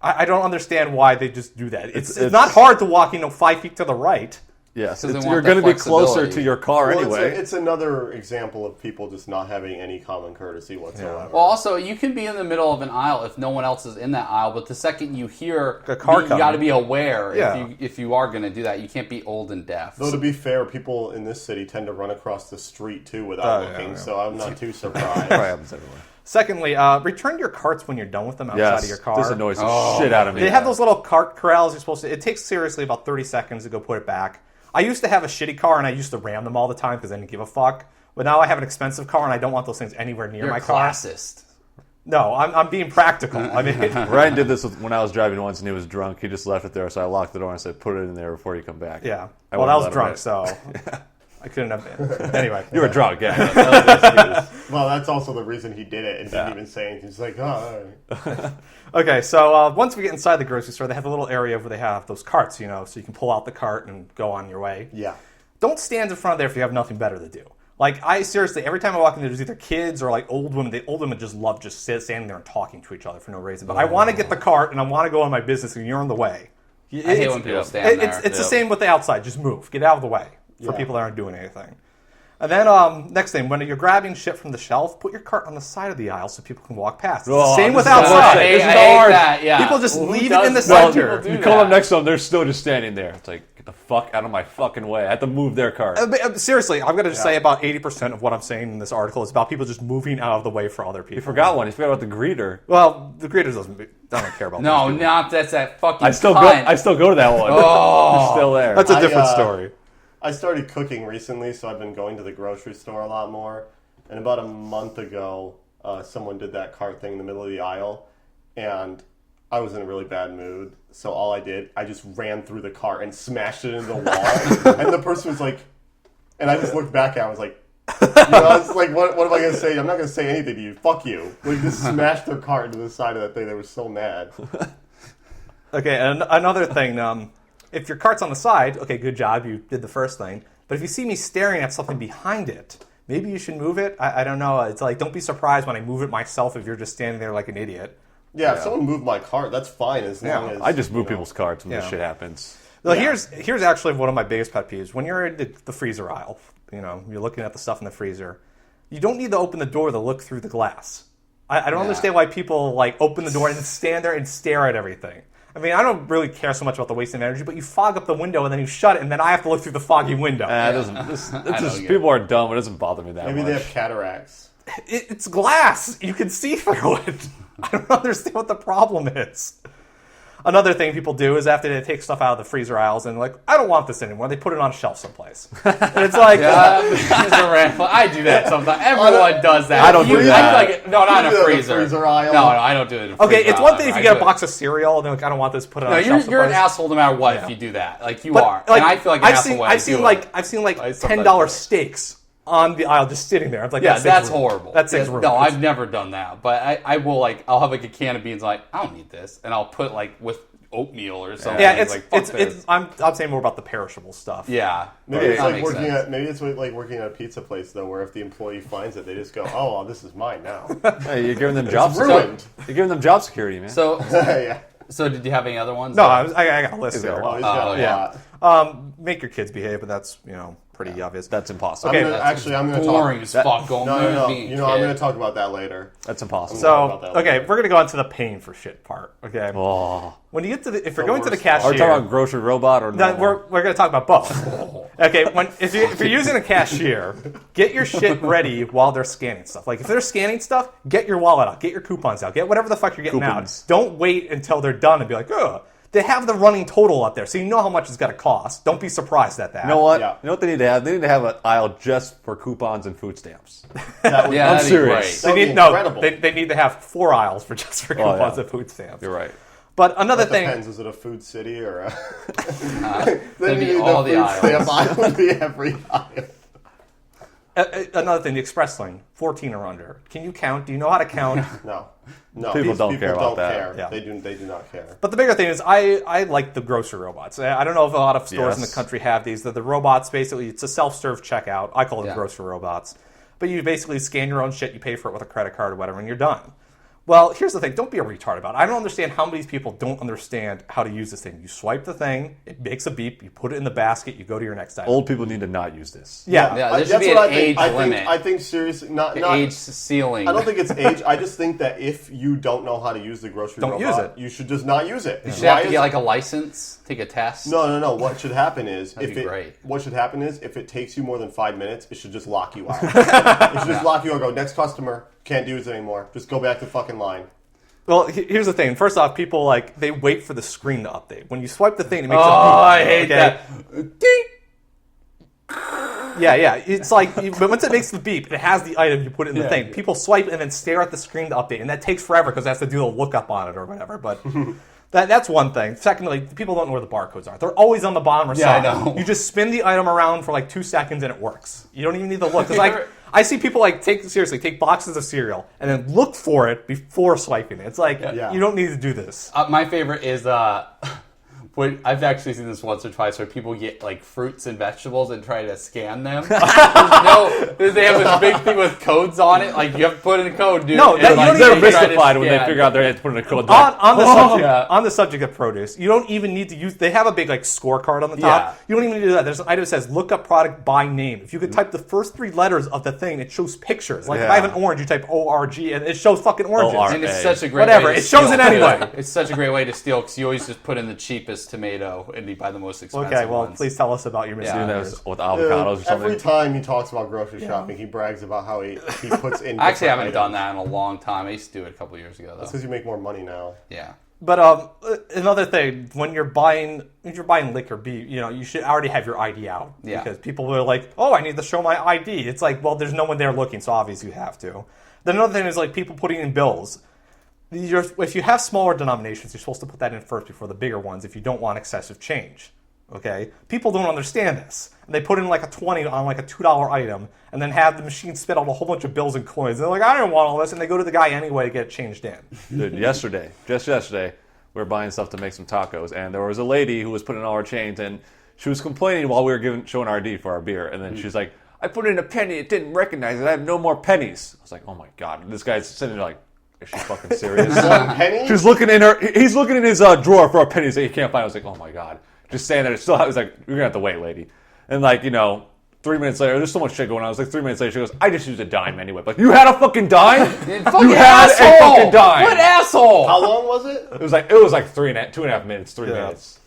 I don't understand why they just do that. It's not hard to walk, 5 feet to the right.
Yes,
Because they want
you're
that
going to be closer
flexibility.
to your car
Well,
anyway.
it's another example of people just not having any common courtesy whatsoever.
Well, also, you can be in the middle of an aisle if no one else is in that aisle, but the second you hear
A car
you
coming.
got to be aware
Yeah.
if you are going to do that. You can't be old and deaf.
Though to be fair, people in this city tend to run across the street too without
yeah,
looking,
yeah.
so I'm not too surprised.
Probably happens everywhere.
Secondly, return your carts when you're done with them outside of your car.
This annoys the shit out of me.
They have those little cart corrals you're supposed to... It takes seriously about 30 seconds to go put it back. I used to have a shitty car, and I used to ram them all the time because I didn't give a fuck. But now I have an expensive car, and I don't want those things anywhere near
You're
my
a
car.
classist.
No, I'm being practical. I mean...
Ryan did this when I was driving once and he was drunk. He just left it there, so I locked the door and said, "Put it in there before you come back."
Yeah.
I
Well, I was
wouldn't
drunk,
let
so... I couldn't have been. Anyway.
You were drunk, yeah.
Well, that's also the reason he did it and didn't even say anything. He's like, oh, all right.
Okay, so once we get inside the grocery store, they have a little area where they have those carts, you know, so you can pull out the cart and go on your way.
Yeah.
Don't stand in front of there if you have nothing better to do. Like, I seriously, every time I walk in there, there's either kids or, like, old women. The old women just love just standing there and talking to each other for no reason. But I want to get the cart, and I want to go on my business, and you're in the way.
I hate when people stand there.
It's the same with the outside. Just move. Get out of the way for people that aren't doing anything. And then, next thing, when you're grabbing shit from the shelf, put your cart on the side of the aisle so people can walk past. It's the same with outside.
I hate that, yeah.
People just leave it in the
Why do
center.
people do
You come up
that?
next to them, they're still just standing there. It's like, get the fuck out of my fucking way. I have to move their cart.
Seriously, I'm going to just say about 80% of what I'm saying in this article is about people just moving out of the way for other people.
You forgot one. You forgot about the greeter.
Well, the greeter doesn't care about
No,
those people.
not that's that fucking
I still
cunt.
go to that one.
Oh.
It's still there.
That's a different story.
I started cooking recently, so I've been going to the grocery store a lot more. And about a month ago, someone did that cart thing in the middle of the aisle, and I was in a really bad mood. So all I did, I just ran through the cart and smashed it into the wall. And the person was like, and I just looked back at it, I was like, you know, I was like, what am I going to say? I'm not going to say anything to you. Fuck you. Like, just smashed their cart into the side of that thing. They were so mad.
Okay, and another thing, if your cart's on the side, okay, good job, you did the first thing. But if you see me staring at something behind it, maybe you should move it. I don't know. It's like, don't be surprised when I move it myself if you're just standing there like an idiot.
Yeah, if someone moved my cart, that's fine as long as...
I just move people's carts when this
Yeah.
shit happens.
Well, here's actually one of my biggest pet peeves. When you're in the freezer aisle, you know, you're looking at the stuff in the freezer, you don't need to open the door to look through the glass. I don't understand why people, like, open the door and stand there and stare at everything. I mean, I don't really care so much about the waste of energy, but you fog up the window and then you shut it, and then I have to look through the foggy window.
People are dumb. It doesn't bother me that
Maybe
much.
they have cataracts.
It's glass. You can see through it. I don't understand what the problem is. Another thing people do is after they take stuff out of the freezer aisles and like, I don't want this anymore, they put it on a shelf someplace. And it's like...
I do that sometimes. Everyone does that.
I don't do that.
I feel like, no, not in
You
a
do it in the
freezer.
freezer aisle?
No, I don't do it in a freezer
Okay, it's one thing
aisle.
if you
I
get
do
a
it.
box of cereal and they're like, I don't want this, put it on a shelf
You're an
someplace.
asshole no matter what if you do that. Like, you are. And I feel like an asshole when I do it.
I've seen like
I sometimes
$10
do it.
steaks on the aisle just sitting there. I'm like,
Yeah, that's
room.
horrible.
That's six room.
No, I've never done that. But I will, like, I'll have like a can of beans, like, I don't need this. And I'll put, like, with oatmeal or something.
Yeah, it's
like, fuck this.
I'm saying more about the perishable stuff.
Yeah.
Maybe it's
That
like
makes
working
sense.
at working at a pizza place though, where if the employee finds it, they just go, "Oh, well, this is mine now."
Hey, you're giving them job
ruined.
You're giving them job security, man.
So,
Yeah.
so did you have any other ones?
No, I got a list
got a
there.
lot.
Oh, he's got a
yeah.
lot.
Make your kids behave, but that's, you know, pretty obvious.
That's impossible.
Okay,
I'm gonna
boring
talk.
as fuck. Going
No.
being
You know,
a
I'm
kid.
going to talk about that later.
That's impossible.
about
So,
that
okay,
later.
we're going to go on to the paying for shit part, okay?
Oh.
When you get to if you're
The
going to the
worst
cashier...
Are we talking about grocery robot or
No,
no?
we're going to talk about both. Okay, if you're using a cashier, get your shit ready while they're scanning stuff. Like, if they're scanning stuff, get your wallet out, get your coupons out, get whatever the fuck you're getting
Coupons.
out. Don't wait until they're done and be like, oh, they have the running total up there, so you know how much it's going to cost. Don't be surprised at that.
You know what?
Yeah.
You know what they need to have? They need to have an aisle just for coupons and food stamps.
That would,
Yeah,
I'm
that'd be
serious.
great.
That would be incredible.
They need to have 4 aisles for just for coupons
yeah.
and food stamps.
You're right.
But another
That
thing...
depends. Is it a food city or a?
That'd be all the aisles.
Stamp aisle would be every aisle.
Another thing, the express lane, 14 or under. Can you count? Do you know how to count?
No.
People
These
don't care about that.
Care.
Yeah.
They do not care.
But the bigger thing is, I like the grocery robots. I don't know if a lot of stores in the
Yes.
country have these. The robots, basically, it's a self-serve checkout. I call them
Yeah.
grocery robots. But you basically scan your own shit, you pay for it with a credit card or whatever, and you're done. Well, here's the thing. Don't be a retard about it. I don't understand how many people don't understand how to use this thing. You swipe the thing, it makes a beep, you put it in the basket, you go to your next item.
Old people need to not use this.
Yeah.
Yeah, there should
That's
be
what
an
I think.
age limit.
I think seriously, not
Age ceiling.
I don't think it's age. I just think that if you don't know how to use the grocery
Don't
robot,
use it.
you should just not use it.
You should have to get like a license, take a test.
No. What should happen is
That'd be great.
What should happen is if it takes you more than 5 minutes, it should just lock you out. It should just lock you out. Go next customer. Can't do this anymore. Just go back to the fucking line.
Well, here's the thing. First off, people, like, they wait for the screen to update. When you swipe the thing, it makes
Oh,
a beep.
I hate that. Ding!
Yeah. It's like, but once it makes the beep, it has the item, you put it in the thing. People swipe and then stare at the screen to update, and that takes forever because it has to do a lookup on it or whatever. But That's one thing. Secondly, people don't know where the barcodes are. They're always on the bottom or
Yeah, I
side.
know.
You just spin the item around for like 2 seconds and it works. You don't even need to look. It's like I see people like take boxes of cereal and then look for it before swiping it. It's like you don't need to do this.
My favorite is I've actually seen this once or twice where people get like fruits and vegetables and try to scan them. They have this big thing with codes on it. Like you have to put in a code, dude.
No,
and,
that- you
like,
don't
They're
even
they try to
mystified when they
scan.
figure out they had to put in a code.
On the subject of produce, you don't even need to use. They have a big like scorecard on the top.
Yeah.
You don't even need to do that. There's an item that says look up product by name. If you could type the first 3 letters of the thing, it shows pictures. Like if I have an orange, you type ORG and it shows fucking oranges.
OR.
And it's
Hey.
such a great
Whatever,
way to
it shows
steal,
it anyway.
too. It's such a great way to steal because you always just put in the cheapest tomato and you buy the most expensive
Okay, well,
ones.
please tell us about your
Yeah.
Doing
misdemeanors.
that with avocados or something.
Every time he talks about grocery shopping, he brags about how he puts in.
I actually haven't
different
done
items.
that in a long time. I used to do it a couple years ago, though.
That's because you make more money now.
Yeah.
But another thing, when you're buying liquor, you should already have your ID out.
Yeah.
Because people are like, oh, I need to show my ID. It's like, well, there's no one there looking, so obviously you have to. Then another thing is like people putting in bills. If you have smaller denominations, you're supposed to put that in first before the bigger ones if you don't want excessive change. Okay? People don't understand this. And they put in like a 20 on like a $2 item and then have the machine spit out a whole bunch of bills and coins. They're like, I don't want all this. And they go to the guy anyway to get it changed in.
Dude, just yesterday, we were buying stuff to make some tacos, and there was a lady who was putting in all our change, and she was complaining while we were showing our ID for our beer, and then she's like, I put in a penny, it didn't recognize it, I have no more pennies. I was like, oh my god, this guy's sitting there like, is she fucking serious?
Penny?
She's looking he's looking in his drawer for a penny that he can't find. I was like, oh my god. Just standing there, I was like, you're gonna have to wait, lady. And like, 3 minutes later, there's so much shit going on. I was like, 3 minutes later, she goes, I just used a dime anyway. Like, you had a fucking dime?
Fucking
You had
asshole!
a fucking dime.
What asshole!
How long was it?
It was like 2.5 minutes, 3 minutes.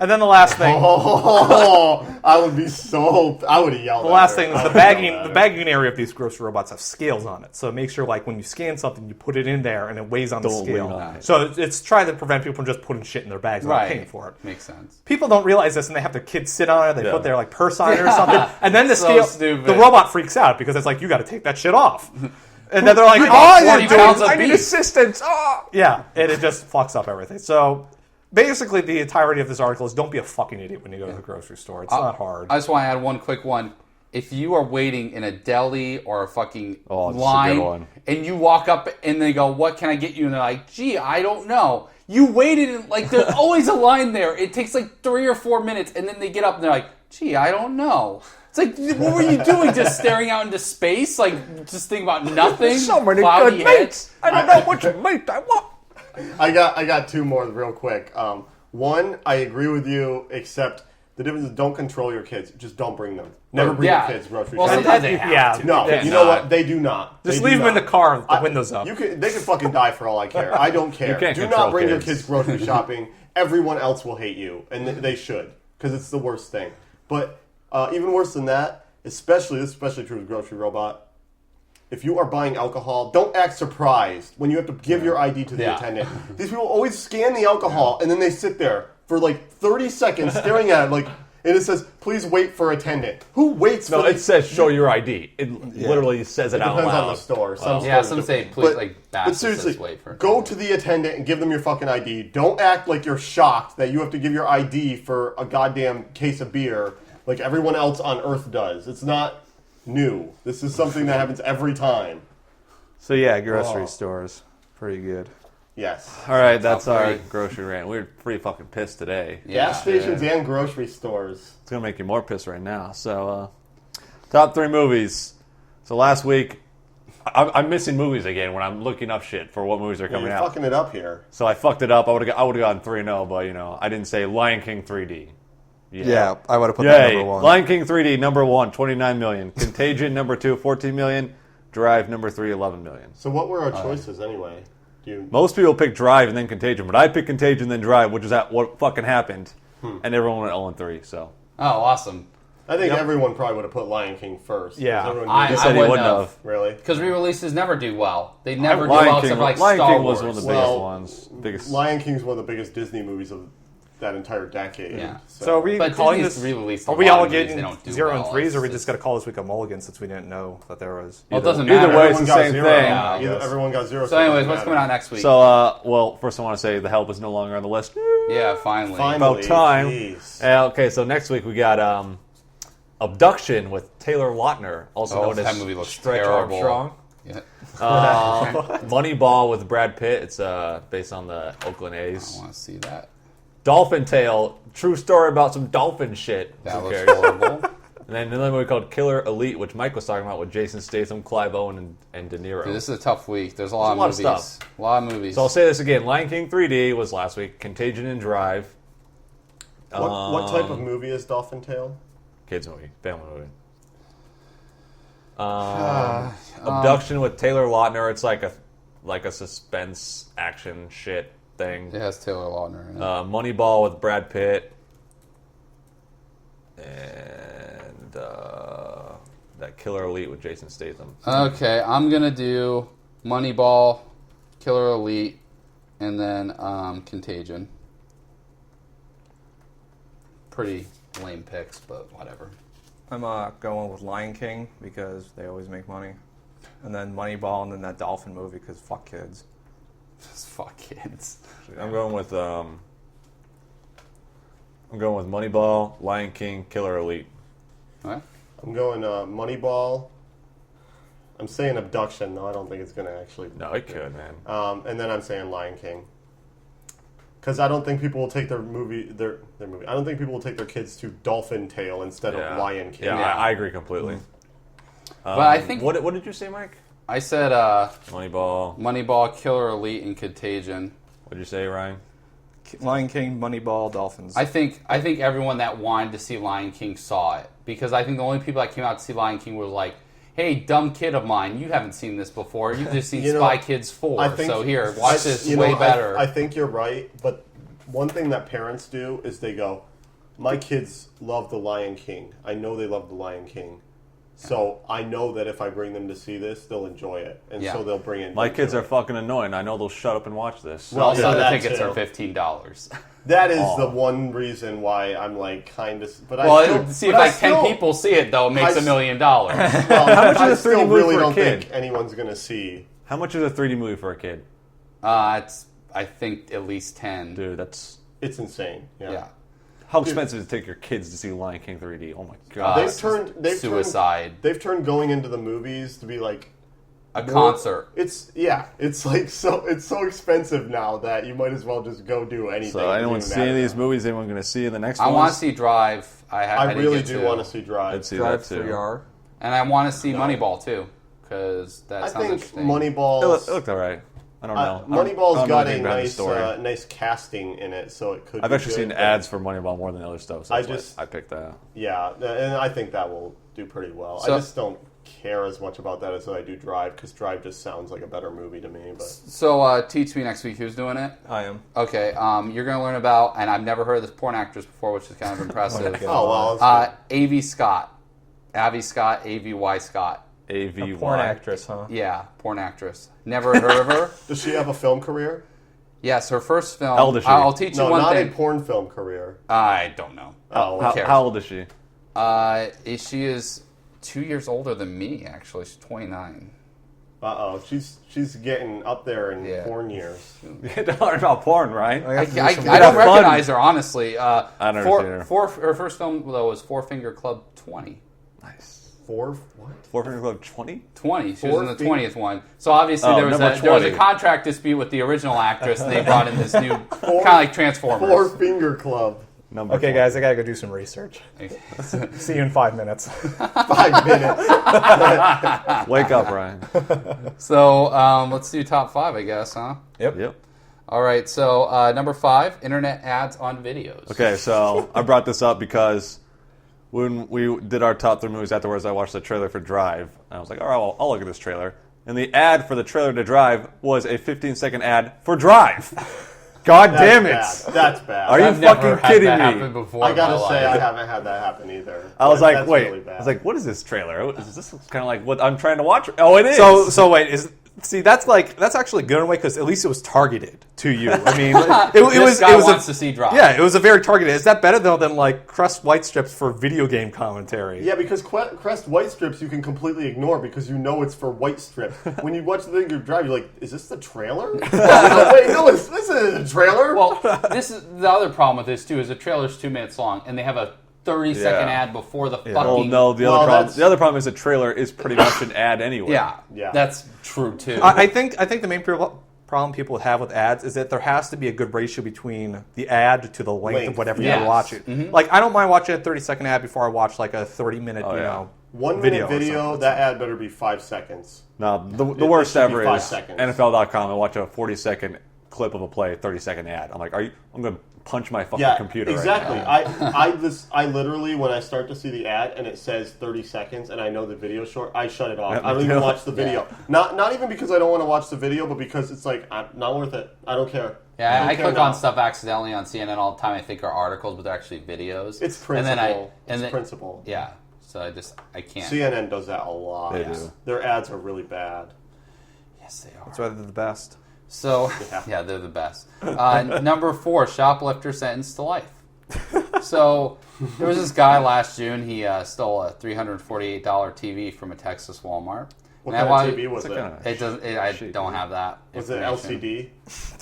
And then the last thing.
Oh, I would have yelled.
The last thing is the bagging area of these grocery robots have scales on it. So make sure, like, when you scan something, you put it in there and it weighs on the
Don't
scale.
lean on it.
So it's trying to prevent people from just putting shit in their bags and not paying for it.
Makes sense.
People don't realize this, and they have their kids sit on it. They
Yeah.
put their like purse on it or something, and then the
So
scale,
stupid.
the robot freaks out because it's like you got to take that shit off, and then they're like,
bought
"Oh,
40 pounds of
I need
beef."
assistance. Oh.
yeah," and it just fucks up everything. So basically, the entirety of this article is don't be a fucking idiot when you go to the grocery store. It's not hard.
I just want to add one quick one. If you are waiting in a deli or a fucking
Oh, that's a good
line,
one.
and you walk up and they go, "What can I get you?" and they're like, "Gee, I don't know." You waited, and like there's always a line there. It takes like 3 or 4 minutes, and then they get up and they're like, "Gee, I don't know." It's like, what were you doing? Just staring out into space? Like, just thinking about nothing?
So many
Cloudy
good
head?
mates. I don't know which mate I want.
I got 2 more real quick. One, I agree with you, except the difference is don't control your kids. Just don't bring them. Never bring your kids grocery
Well,
shopping.
sometimes they have
Yeah.
to.
No,
They
you know
cannot.
what? They do not.
Just
They
leave
do
them in the
not.
car with the windows up.
They could fucking die for all I care. I don't care.
can't
Do
control
not bring your
kids.
kids grocery shopping. Everyone else will hate you, and they should, because it's the worst thing. But even worse than that, this is especially true with Grocery Robot. If you are buying alcohol, don't act surprised when you have to give your ID to the attendant. These people always scan the alcohol, and then they sit there for like 30 seconds staring at it, like, and it says, "Please wait for attendant." Who waits for?
No, it says show your ID. It literally says it out
Depends
loud.
on the store. Some
Yeah,
stores
some
do.
say, please,
But-
like,
but
Bass
seriously,
says wait for
go to the attendant and give them your fucking ID. Don't act like you're shocked that you have to give your ID for a goddamn case of beer like everyone else on Earth does. It's not new. This is something that happens every time.
So yeah, grocery
Oh.
stores, pretty good.
Yes.
All right, that's
Top
our
three.
grocery rant. We're pretty fucking pissed today.
Yeah.
Gas stations and grocery stores.
It's gonna make you more pissed right now. So, top 3 movies. So last week, I'm missing movies again when I'm looking up shit for what movies are coming
You're
out.
fucking it up here.
So I fucked it up. I would have gotten 3-0, but I didn't say Lion King 3D.
Yeah, I would have put that
Yay!
number 1.
Lion King 3D number 1, 29 million. Contagion number 2, 14 million. Drive number 3, 11 million.
So what were our choices anyway?
Most people pick Drive and then Contagion, but I picked Contagion then Drive, which is what fucking happened, and everyone went 0-3. So
Oh, awesome.
I think everyone probably would have put Lion King first. 'cause
Yeah.
everyone
I
knew-
said he
wouldn't
wouldn't
have.
have.
Really?
Because re-releases never do well. They never do
Lion
well
King,
except for like
Lion
Star
King
Wars.
was one of the biggest
Well,
ones. Biggest.
Lion King's one of the biggest Disney movies of that entire decade.
Yeah.
So are we
But
calling
Disney's
this?
re-released a
Are we
lot
all
of movies
getting
they don't do
0
well.
and 3s, or are we
It's
just going to call this week a mulligan since we didn't know that there was?
Well, it doesn't
Either
matter.
way, it's the
Everyone got
same
0.
thing.
Yeah, I guess.
Everyone got 0.
So, anyways,
it
what's
doesn't
coming out
matter.
next week?
So, well, first I want to say The Help is no longer on the list.
Yeah, finally.
Finally.
About time.
Jeez.
Okay, so next week we got Abduction with Taylor Lautner, also
Oh,
known as
that movie looks
Stretch
terrible.
Armstrong.
Yeah.
Moneyball with Brad Pitt. It's based on the Oakland
I
A's.
want to see that.
Dolphin Tale, true story about some dolphin shit.
That
Who
looks
cares?
horrible.
And then another movie called Killer Elite, which Mike was talking about with Jason Statham, Clive Owen, and De Niro.
Dude, this is a tough week. There's a lot
There's
of
a lot of
movies.
stuff.
A lot of movies.
So I'll say this again: Lion King 3D was last week. Contagion and Drive.
What type of movie is Dolphin Tale?
Kids movie, family movie. Abduction with Taylor Lautner. It's like a suspense action shit thing.
It has Taylor Lautner in it.
Moneyball with Brad Pitt, and that Killer Elite with Jason Statham.
Okay, I'm going to do Moneyball, Killer Elite, and then Contagion. Pretty lame picks, but whatever.
I'm going with Lion King because they always make money, and then Moneyball, and then that Dolphin movie because fuck kids.
Just fuck kids.
I'm going with Moneyball, Lion King, Killer Elite.
What?
I'm going Moneyball. I'm saying Abduction, though. I don't think it's going to actually.
No, it could, man.
And then I'm saying Lion King. Because I don't think people will take their movie. I don't think people will take their kids to Dolphin Tale instead of Lion King.
Yeah,
Yeah.
I agree completely.
But I think
What did you say, Mike?
I said
Moneyball.
Moneyball, Killer Elite, and Contagion.
What did you say, Ryan?
Lion King, Moneyball, Dolphins.
I think everyone that wanted to see Lion King saw it, because I think the only people that came out to see Lion King were like, "Hey, dumb kid of mine, you haven't seen this before. You've just seen Spy Kids 4. So here, watch this. Way better."
I think you're right, but one thing that parents do is they go, "My kids love The Lion King. I know they love The Lion King. So I know that if I bring them to see this, they'll enjoy it, and
Yeah.
so they'll bring it."
My kids are fucking annoying. I know they'll shut up and watch this.
Well,
Also,
yeah,
the
that
tickets
too.
are $15.
That is the one reason why I'm like kind of. But
Well,
I still,
see if
but I
like 10
still-
people see it though, it makes
I
$1 million. Well,
Well,
How much
I
is a 3D
still
movie
really
for a
don't
kid?
think anyone's gonna see.
How much is a 3D movie for a kid?
it's I think at least 10.
Dude, that's...
It's insane.
Yeah.
How expensive is it to take your kids to see Lion King 3D? Oh my god.
They've
Suicide.
They've turned going into the movies to be like
A concert.
It's like it's so expensive now that you might as well just go do anything.
So anyone see any of these movies? Anyone going to see in the next
I
one?
want to see Drive.
I
didn't
really
get
do want to see Drive.
I'd see
Drive
that too.
3R.
And I want to see Moneyball too, because that
I
sounds
think
interesting.
Moneyball.
It looked alright. I don't know.
Moneyball's
I don't know
got a
anything behind the story.
nice casting in it, so it could.
I've
be
actually
good,
seen
but-
ads for Moneyball more than other stuff, so
I
that's why
just-
I picked that.
Yeah, and I think that will do pretty well.
So-
I just don't care as much about that as I do Drive, because Drive just sounds like a better movie to me. But
So teach me next week who's doing it.
I am.
Okay, you're going to learn about, and I've never heard of this porn actress before, which is kind of impressive.
oh well, that's
Avi Scott. Avi Scott, A-V-Y Scott.
AVY.
A porn actress, huh?
Yeah, porn actress. Never heard of her.
good. Does she have a film career?
Yes, her first film.
How old is she?
I'll teach you
No,
one
not
thing.
a porn film career.
I don't know.
Oh,
Who cares?
How old is she?
She is 2 years older than me, actually. She's 29.
She's getting up there in
Yeah.
porn years.
You don't learn about porn, right?
I
Have
don't
fun.
recognize her, honestly.
I've never seen her.
Her first film, though, was Four Finger Club 20.
Nice.
What?
Four Finger Club 20?
20. She
Four
was in the
Finger-
20th one. So obviously
Oh,
there was
number
a
20.
contract dispute with the original actress, and they brought in this new kind of like Transformers.
Four Finger Club.
Number
Okay,
20.
guys, I gotta go do some research. See you in 5 minutes.
5 minutes.
Wake up, Ryan.
So let's do top 5, I guess, huh?
Yep.
All right. So number 5, internet ads on videos.
Okay, so I brought this up because when we did our top 3 movies afterwards, I watched the trailer for Drive. And I was like, all right, well, I'll look at this trailer. And the ad for the trailer to Drive was a 15-second ad for Drive. God damn it.
That's bad.
Are you
I've never
fucking
had
kidding
that
me?
happen before
I
in
gotta
my
say,
life.
I haven't had that happen either.
I was like,
That's
wait.
really bad.
I was like, what is this trailer? Is this kind of like what I'm trying to watch? Oh, it is.
So wait, See, that's actually good in a way because at least it was targeted to you. I mean,
This guy wants to see drop.
Yeah, it was a very targeted. Is that better though than like Crest White Strips for video game commentary?
Yeah, because Crest White Strips you can completely ignore because you know it's for white strips. When you watch the thing you drive, you're like, is this the trailer? Wait, no, this isn't a trailer.
Well, this is the other problem with this too. Is the trailer's 2 minutes long, and they have a 30-second ad before the fucking.
Well, no, the other problem is the trailer is pretty much an ad anyway.
Yeah, that's true too.
I think the main problem people have with ads is that there has to be a good ratio between the ad to the length of whatever you're watching.
Mm-hmm.
Like, I don't mind watching a 30-second ad before I watch like a 30-minute,
1 minute video, that ad better be 5 seconds.
No, the worst ever is
seconds.
NFL.com. I watch a 40-second clip of a play, 30-second ad. I'm like, I'm going to punch my fucking computer
exactly.
right now.
I literally, when I start to see the ad and it says 30 seconds and I know the video's short, I shut it off. I don't even watch the video. Not even because I don't want to watch the video, but because it's like, not worth it. I don't care.
Yeah, I click on stuff accidentally on CNN all the time. I think are articles, but they're actually videos.
It's principle. Principle.
Yeah. So I can't.
CNN does that a lot.
They do.
Their ads are really bad.
Yes, they are.
That's why they're the best.
So, yeah, they're the best. Number 4, shoplifter sentenced to life. So, there was this guy last June. He stole a $348 TV from a Texas Walmart.
What kind of TV was it?
I don't have that.
Was it LCD?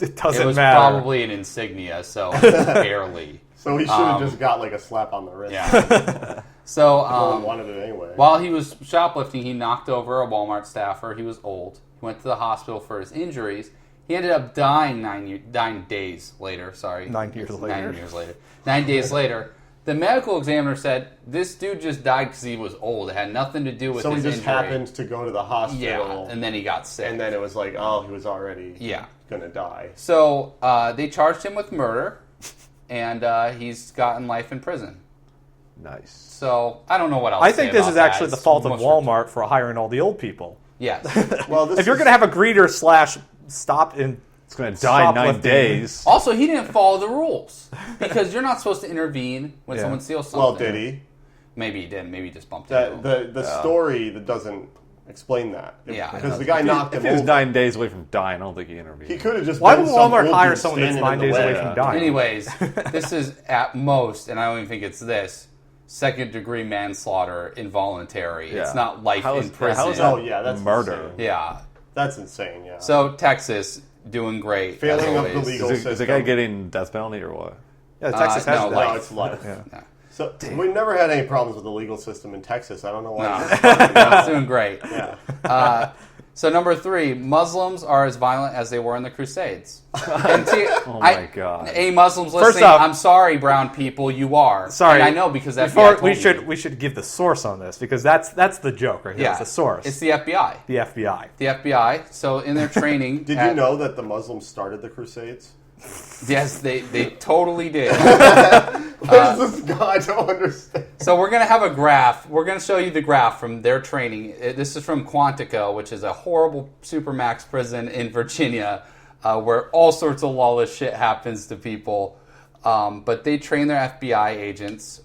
It doesn't
It was
matter.
probably an Insignia, so barely.
So he should have just got like a slap on the wrist.
Yeah. So,
No one wanted it anyway.
while he was shoplifting, he knocked over a Walmart staffer. He was old. He went to the hospital for his injuries. He ended up dying 9 days later. Sorry.
9 years later.
9 years later. 9 days later. The medical examiner said this dude just died because he was old. It had nothing to do with
so
his
he just
injury.
happened to go to the hospital.
Yeah, and then he got sick.
And then it was like, oh, he was already
Yeah.
going to die.
So they charged him with murder, and he's gotten life in prison.
Nice.
So I don't know what else
I
to say
think this
about
is
that.
actually the
It's
fault of
most
Walmart for hiring all the old people.
Yes.
Well,
If you're going to have a greeter / stop in...
It's going to die in 9
shoplifting.
days.
Also, he didn't follow the rules because you're not supposed to intervene when
Yeah.
someone steals something.
well, did he?
Maybe he didn't. Maybe he just bumped into him.
The story that doesn't explain that.
Yeah.
Because the guy knocked
If
him
he was
over.
9 days away from dying, I don't think he intervened.
He could have just
Why
been
would
some
Walmart
old
hire
dude
someone that's
standing
9
in the
days away
way.
from dying?
Anyways, this is at most, and I don't even think it's this, second-degree manslaughter involuntary.
Yeah.
It's not life
How is-
in prison.
how is that
Oh, yeah, that's
murder?
insane.
Yeah.
That's insane, yeah.
So, Texas, doing great.
Failing
as
of the
always.
legal
Is the
system.
guy getting death penalty or what?
Yeah, Texas has
no,
that.
life.
No, it's life.
Yeah.
Yeah.
So we've never had any problems with the legal system in Texas. I don't know why.
No, it's doing great.
Yeah.
So number 3, Muslims are as violent as they were in the Crusades. And see,
Oh my God.
Any Muslims
First
listening,
off-
I'm sorry, brown people, you are.
Sorry.
And I know because FBI
Before,
told me.
we should give the source on this because that's the joke right here.
Yeah,
It's the source.
It's the FBI.
the FBI.
The FBI. So in their training,
Did you know that the Muslims started the Crusades?
Yes, they totally did.
What is this guy? I don't understand.
So we're going to have a graph. We're going to show you the graph from their training. This is from Quantico, which is a horrible supermax prison in Virginia where all sorts of lawless shit happens to people. But they train their FBI agents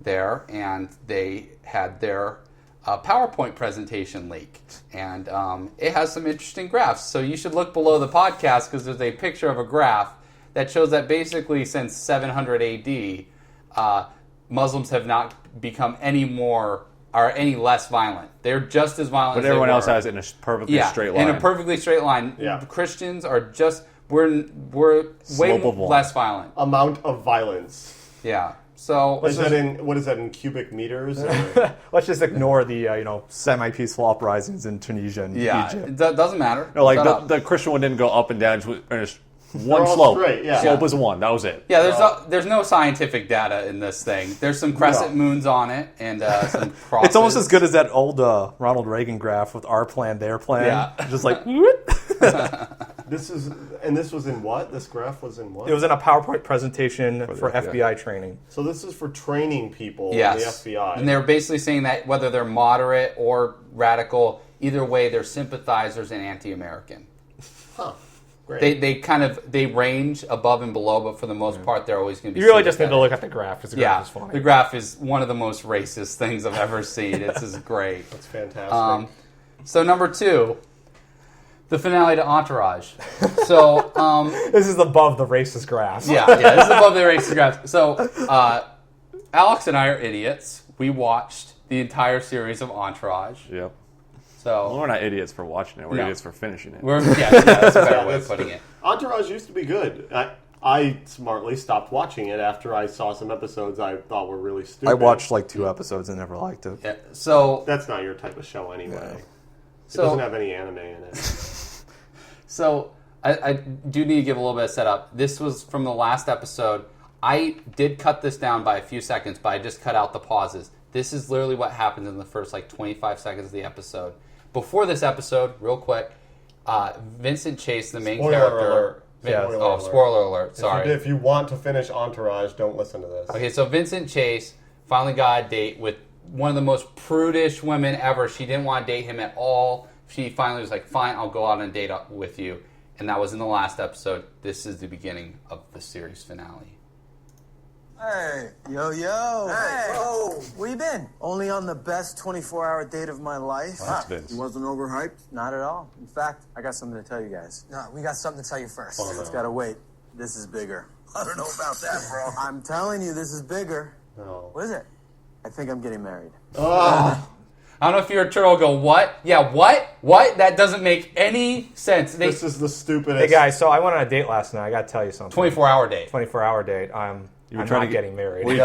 there, and they had their PowerPoint presentation leaked. And it has some interesting graphs. So you should look below the podcast because there's a picture of a graph that shows that basically since 700 AD, Muslims have not become any more or any less violent. They're just as violent
But
as they
everyone
were.
else has it in a perfectly straight line.
in a perfectly straight line.
Yeah.
Christians are just, we're way
Slope of one.
less violent.
Amount of violence.
Yeah. So
What is that in cubic meters? Or?
Let's just ignore the semi-peaceful uprisings in Tunisia and Egypt.
it doesn't matter.
No, like
Shut up.
the Christian one didn't go up and down. Just one
all
slope.
straight, yeah.
Slope
Yeah.
was 1. That was it.
Yeah, there's no scientific data in this thing. There's some crescent moons on it and some crosses.
It's almost as good as that old Ronald Reagan graph with our plan, their plan.
Yeah.
Just like,
This was in what? This graph was in what?
it was in a PowerPoint presentation for
FBI.
FBI training.
So this is for training people
Yes.
in the FBI.
And they're basically saying that whether they're moderate or radical, either way, they're sympathizers and anti-American.
Huh. Great.
They range above and below, but for the most part, they're always going to be.
You really just need to
sympathetic.
look at the graph because the
Yeah,
graph is funny.
the graph is one of the most racist things I've ever seen. It's just great.
That's fantastic.
So number 2, the finale to Entourage. So,
This is above the racist grass.
yeah, this is above the racist graph. So, Alex and I are idiots. We watched the entire series of Entourage.
Yep.
So
Well, we're not idiots for watching it. We're
No.
idiots for finishing it.
that's a better way of putting it.
Entourage used to be good. I smartly stopped watching it after I saw some episodes I thought were really stupid.
I watched like 2 episodes and never liked it.
Yeah. So
That's not your type of show anyway. It
So-
doesn't have any anime in it.
So I do need to give a little bit of setup. This was from the last episode. I did cut this down by a few seconds, but I just cut out the pauses. This is literally what happens in the first 25 seconds of the episode. Before this episode, real quick, Vincent Chase, the main
Spoiler
character.
alert.
Yeah.
Spoiler alert.
Spoiler alert. Sorry.
If you want to finish Entourage, don't listen to this.
Okay, so Vincent Chase finally got a date with one of the most prudish women ever. She didn't want to date him at all. She finally was like, fine, I'll go out on a date with you. And that was in the last episode. This is the beginning of the series finale.
Hey, yo. Hey, whoa. Where you been? Only on the best 24-hour date of my life.
That's Vince.
You wasn't overhyped? Not at all. In fact, I got something to tell you guys. No, we got something to tell you first. It's gotta wait. This is bigger. I don't know about that, bro. I'm telling you, this is bigger.
No.
What is it? I think I'm getting married.
I don't know if you're a turtle, go, what? Yeah, what? What? That doesn't make any sense.
This is the stupidest.
Hey guys, so I went on a date last night. I got to tell you something.
24-hour date.
24-hour date. I'm
trying
not
to
getting married.
Were you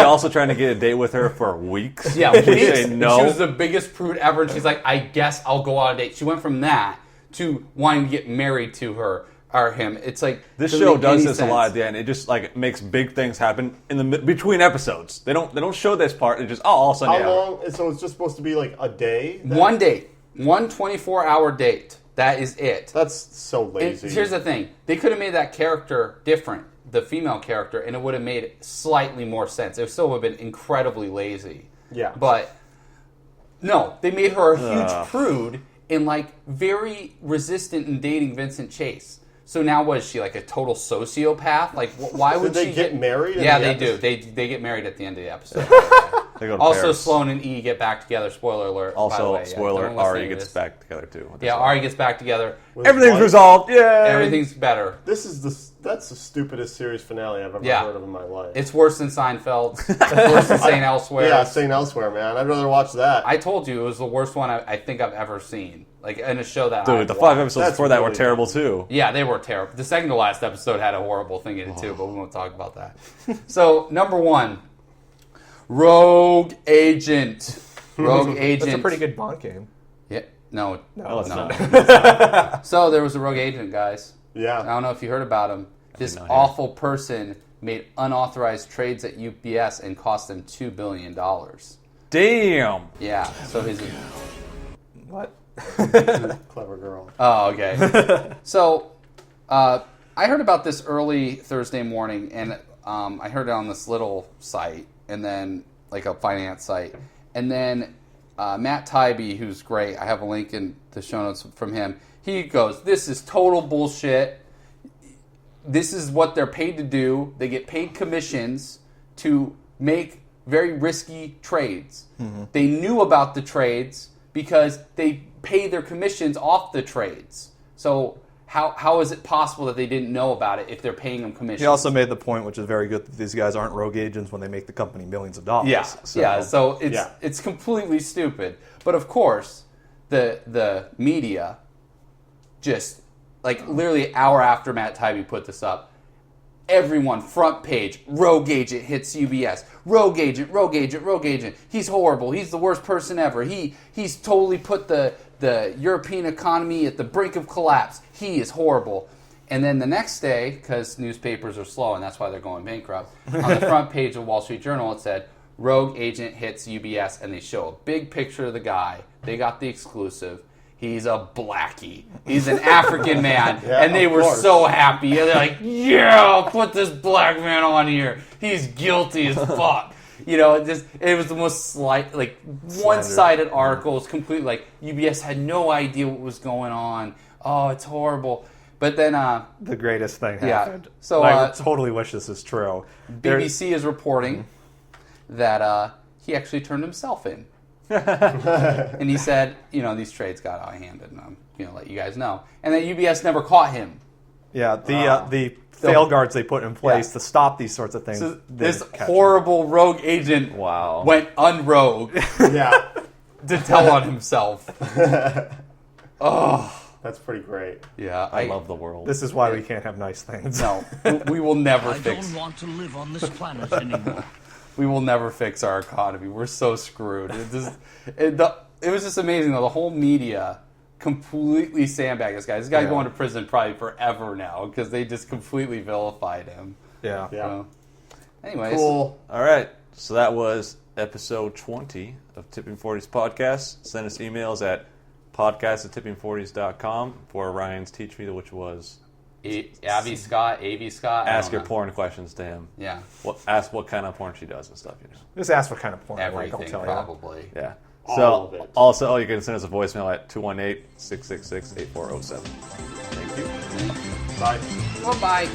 also trying to get a date with her for weeks?
Yeah,
Did you
weeks.
say
And
no?
she was the biggest prude ever, and she's like, I guess I'll go on a date. She went from that to wanting to get married to her or him. It's like
This
doesn't
show
make
does
any
this
sense.
a lot at the end. It just makes big things happen in the between episodes. They don't show this part. It just all of a sudden.
How
yeah.
long? So it's just supposed to be like a day?
One date. One 24-hour date. That is it.
That's so
And
lazy.
here's the thing. They could have made that character different, the female character, and it would have made slightly more sense. It still would have been incredibly lazy.
Yeah.
But, no. They made her a huge prude and, very resistant in dating Vincent Chase. So now what is she, like a total sociopath? Like, why would
Did
she
they get married in
Yeah,
the
they do.
episode?
They get married at the end of the episode.
They go to
Also,
Paris.
Sloane and E get back together. Spoiler alert. by the
Also,
way. Yeah,
spoiler:
don't listen
Ari
to
gets
this.
back together too. with this
Yeah,
one.
Ari gets back together.
With
Everything's
what?
resolved. Yay!
Everything's better.
This is that's the stupidest series finale I've ever
Yeah.
heard of in my life.
It's worse than Seinfeld. It's worse than St. Elsewhere.
Yeah, St. Elsewhere, man. I'd rather watch that.
I told you it was the worst one I think I've ever seen. Like in a show that
Dude,
I've
the 5
watched.
episodes
That's
before that were
really
terrible too.
Yeah, they were terrible. The second to last episode had a horrible thing in it too, but we won't talk about that. So, number 1, Rogue Agent. Rogue Agent.
That's a pretty good Bond game.
Yeah, no,
No, it's not.
So there was a Rogue Agent, guys. I
Yeah.
don't know if you heard about him. This
not hear.
awful person made unauthorized trades at UPS and cost them $2 billion.
Damn.
Yeah, so his.
What?
Clever girl.
Oh, okay. So, I heard about this early Thursday morning, and I heard it on this little site, and then like a finance site, and then Matt Tybee, who's great. I have a link in the show notes from him. He goes, "This is total bullshit. This is what they're paid to do. They get paid commissions to make very risky trades. They knew about the trades because they pay their commissions off the trades. So how is it possible that they didn't know about it if they're paying them commissions?"
He also made the point, which is very good, that these guys aren't rogue agents when they make the company millions of dollars.
Yeah, So it's
Yeah.
it's completely stupid. But of course, the media just literally an hour after Matt Tybee put this up, everyone front page, Rogue Agent hits UBS. Rogue Agent, Rogue Agent, Rogue Agent. He's horrible. He's the worst person ever. He's totally put the European economy at the brink of collapse. He is horrible. And then the next day, because newspapers are slow and that's why they're going bankrupt, on the front page of Wall Street Journal it said, Rogue Agent hits UBS, and they show a big picture of the guy. They got the exclusive. He's a blackie. He's an African man.
Yeah,
and they
of
were
course.
so happy. And they're like, yeah, I'll put this black man on here. He's guilty as fuck. It was the most one-sided article. It's completely like UBS had no idea what was going on. Oh, it's horrible. But then
The greatest thing
Yeah.
happened.
So,
I totally wish this is true.
BBC is reporting that he actually turned himself in. And he said, these trades got out of hand. And let you guys know. And that UBS never caught him.
Yeah, the fail guards they put in place to stop these sorts of things.
So
they
this
didn't catch
horrible rogue agent went unrogue
Yeah,
to tell on himself.
that's pretty great.
Yeah,
I love the world.
him. This is why we can't have nice things.
No, we will never
I
fix.
don't want to live on this planet anymore.
We will never fix our economy. We're so screwed. It was just amazing though. The whole media completely sandbagged this guy. This guy's going to prison probably forever now because they just completely vilified him.
Yeah.
So, anyways,
Cool.
All right. So that was episode 20 of Tipping 40s podcast. Send us emails at podcast@tipping40s.com for Ryan's Teach Me, which was
Avi Scott.
ask your porn questions to him.
Yeah,
Ask what kind of porn she does and stuff.
Just ask what kind of porn I like,
everything
I'll tell you.
probably.
Yeah.
All of it.
Also, you can send us a voicemail at 218-666-8407. Thank you.
Bye.
Bye bye.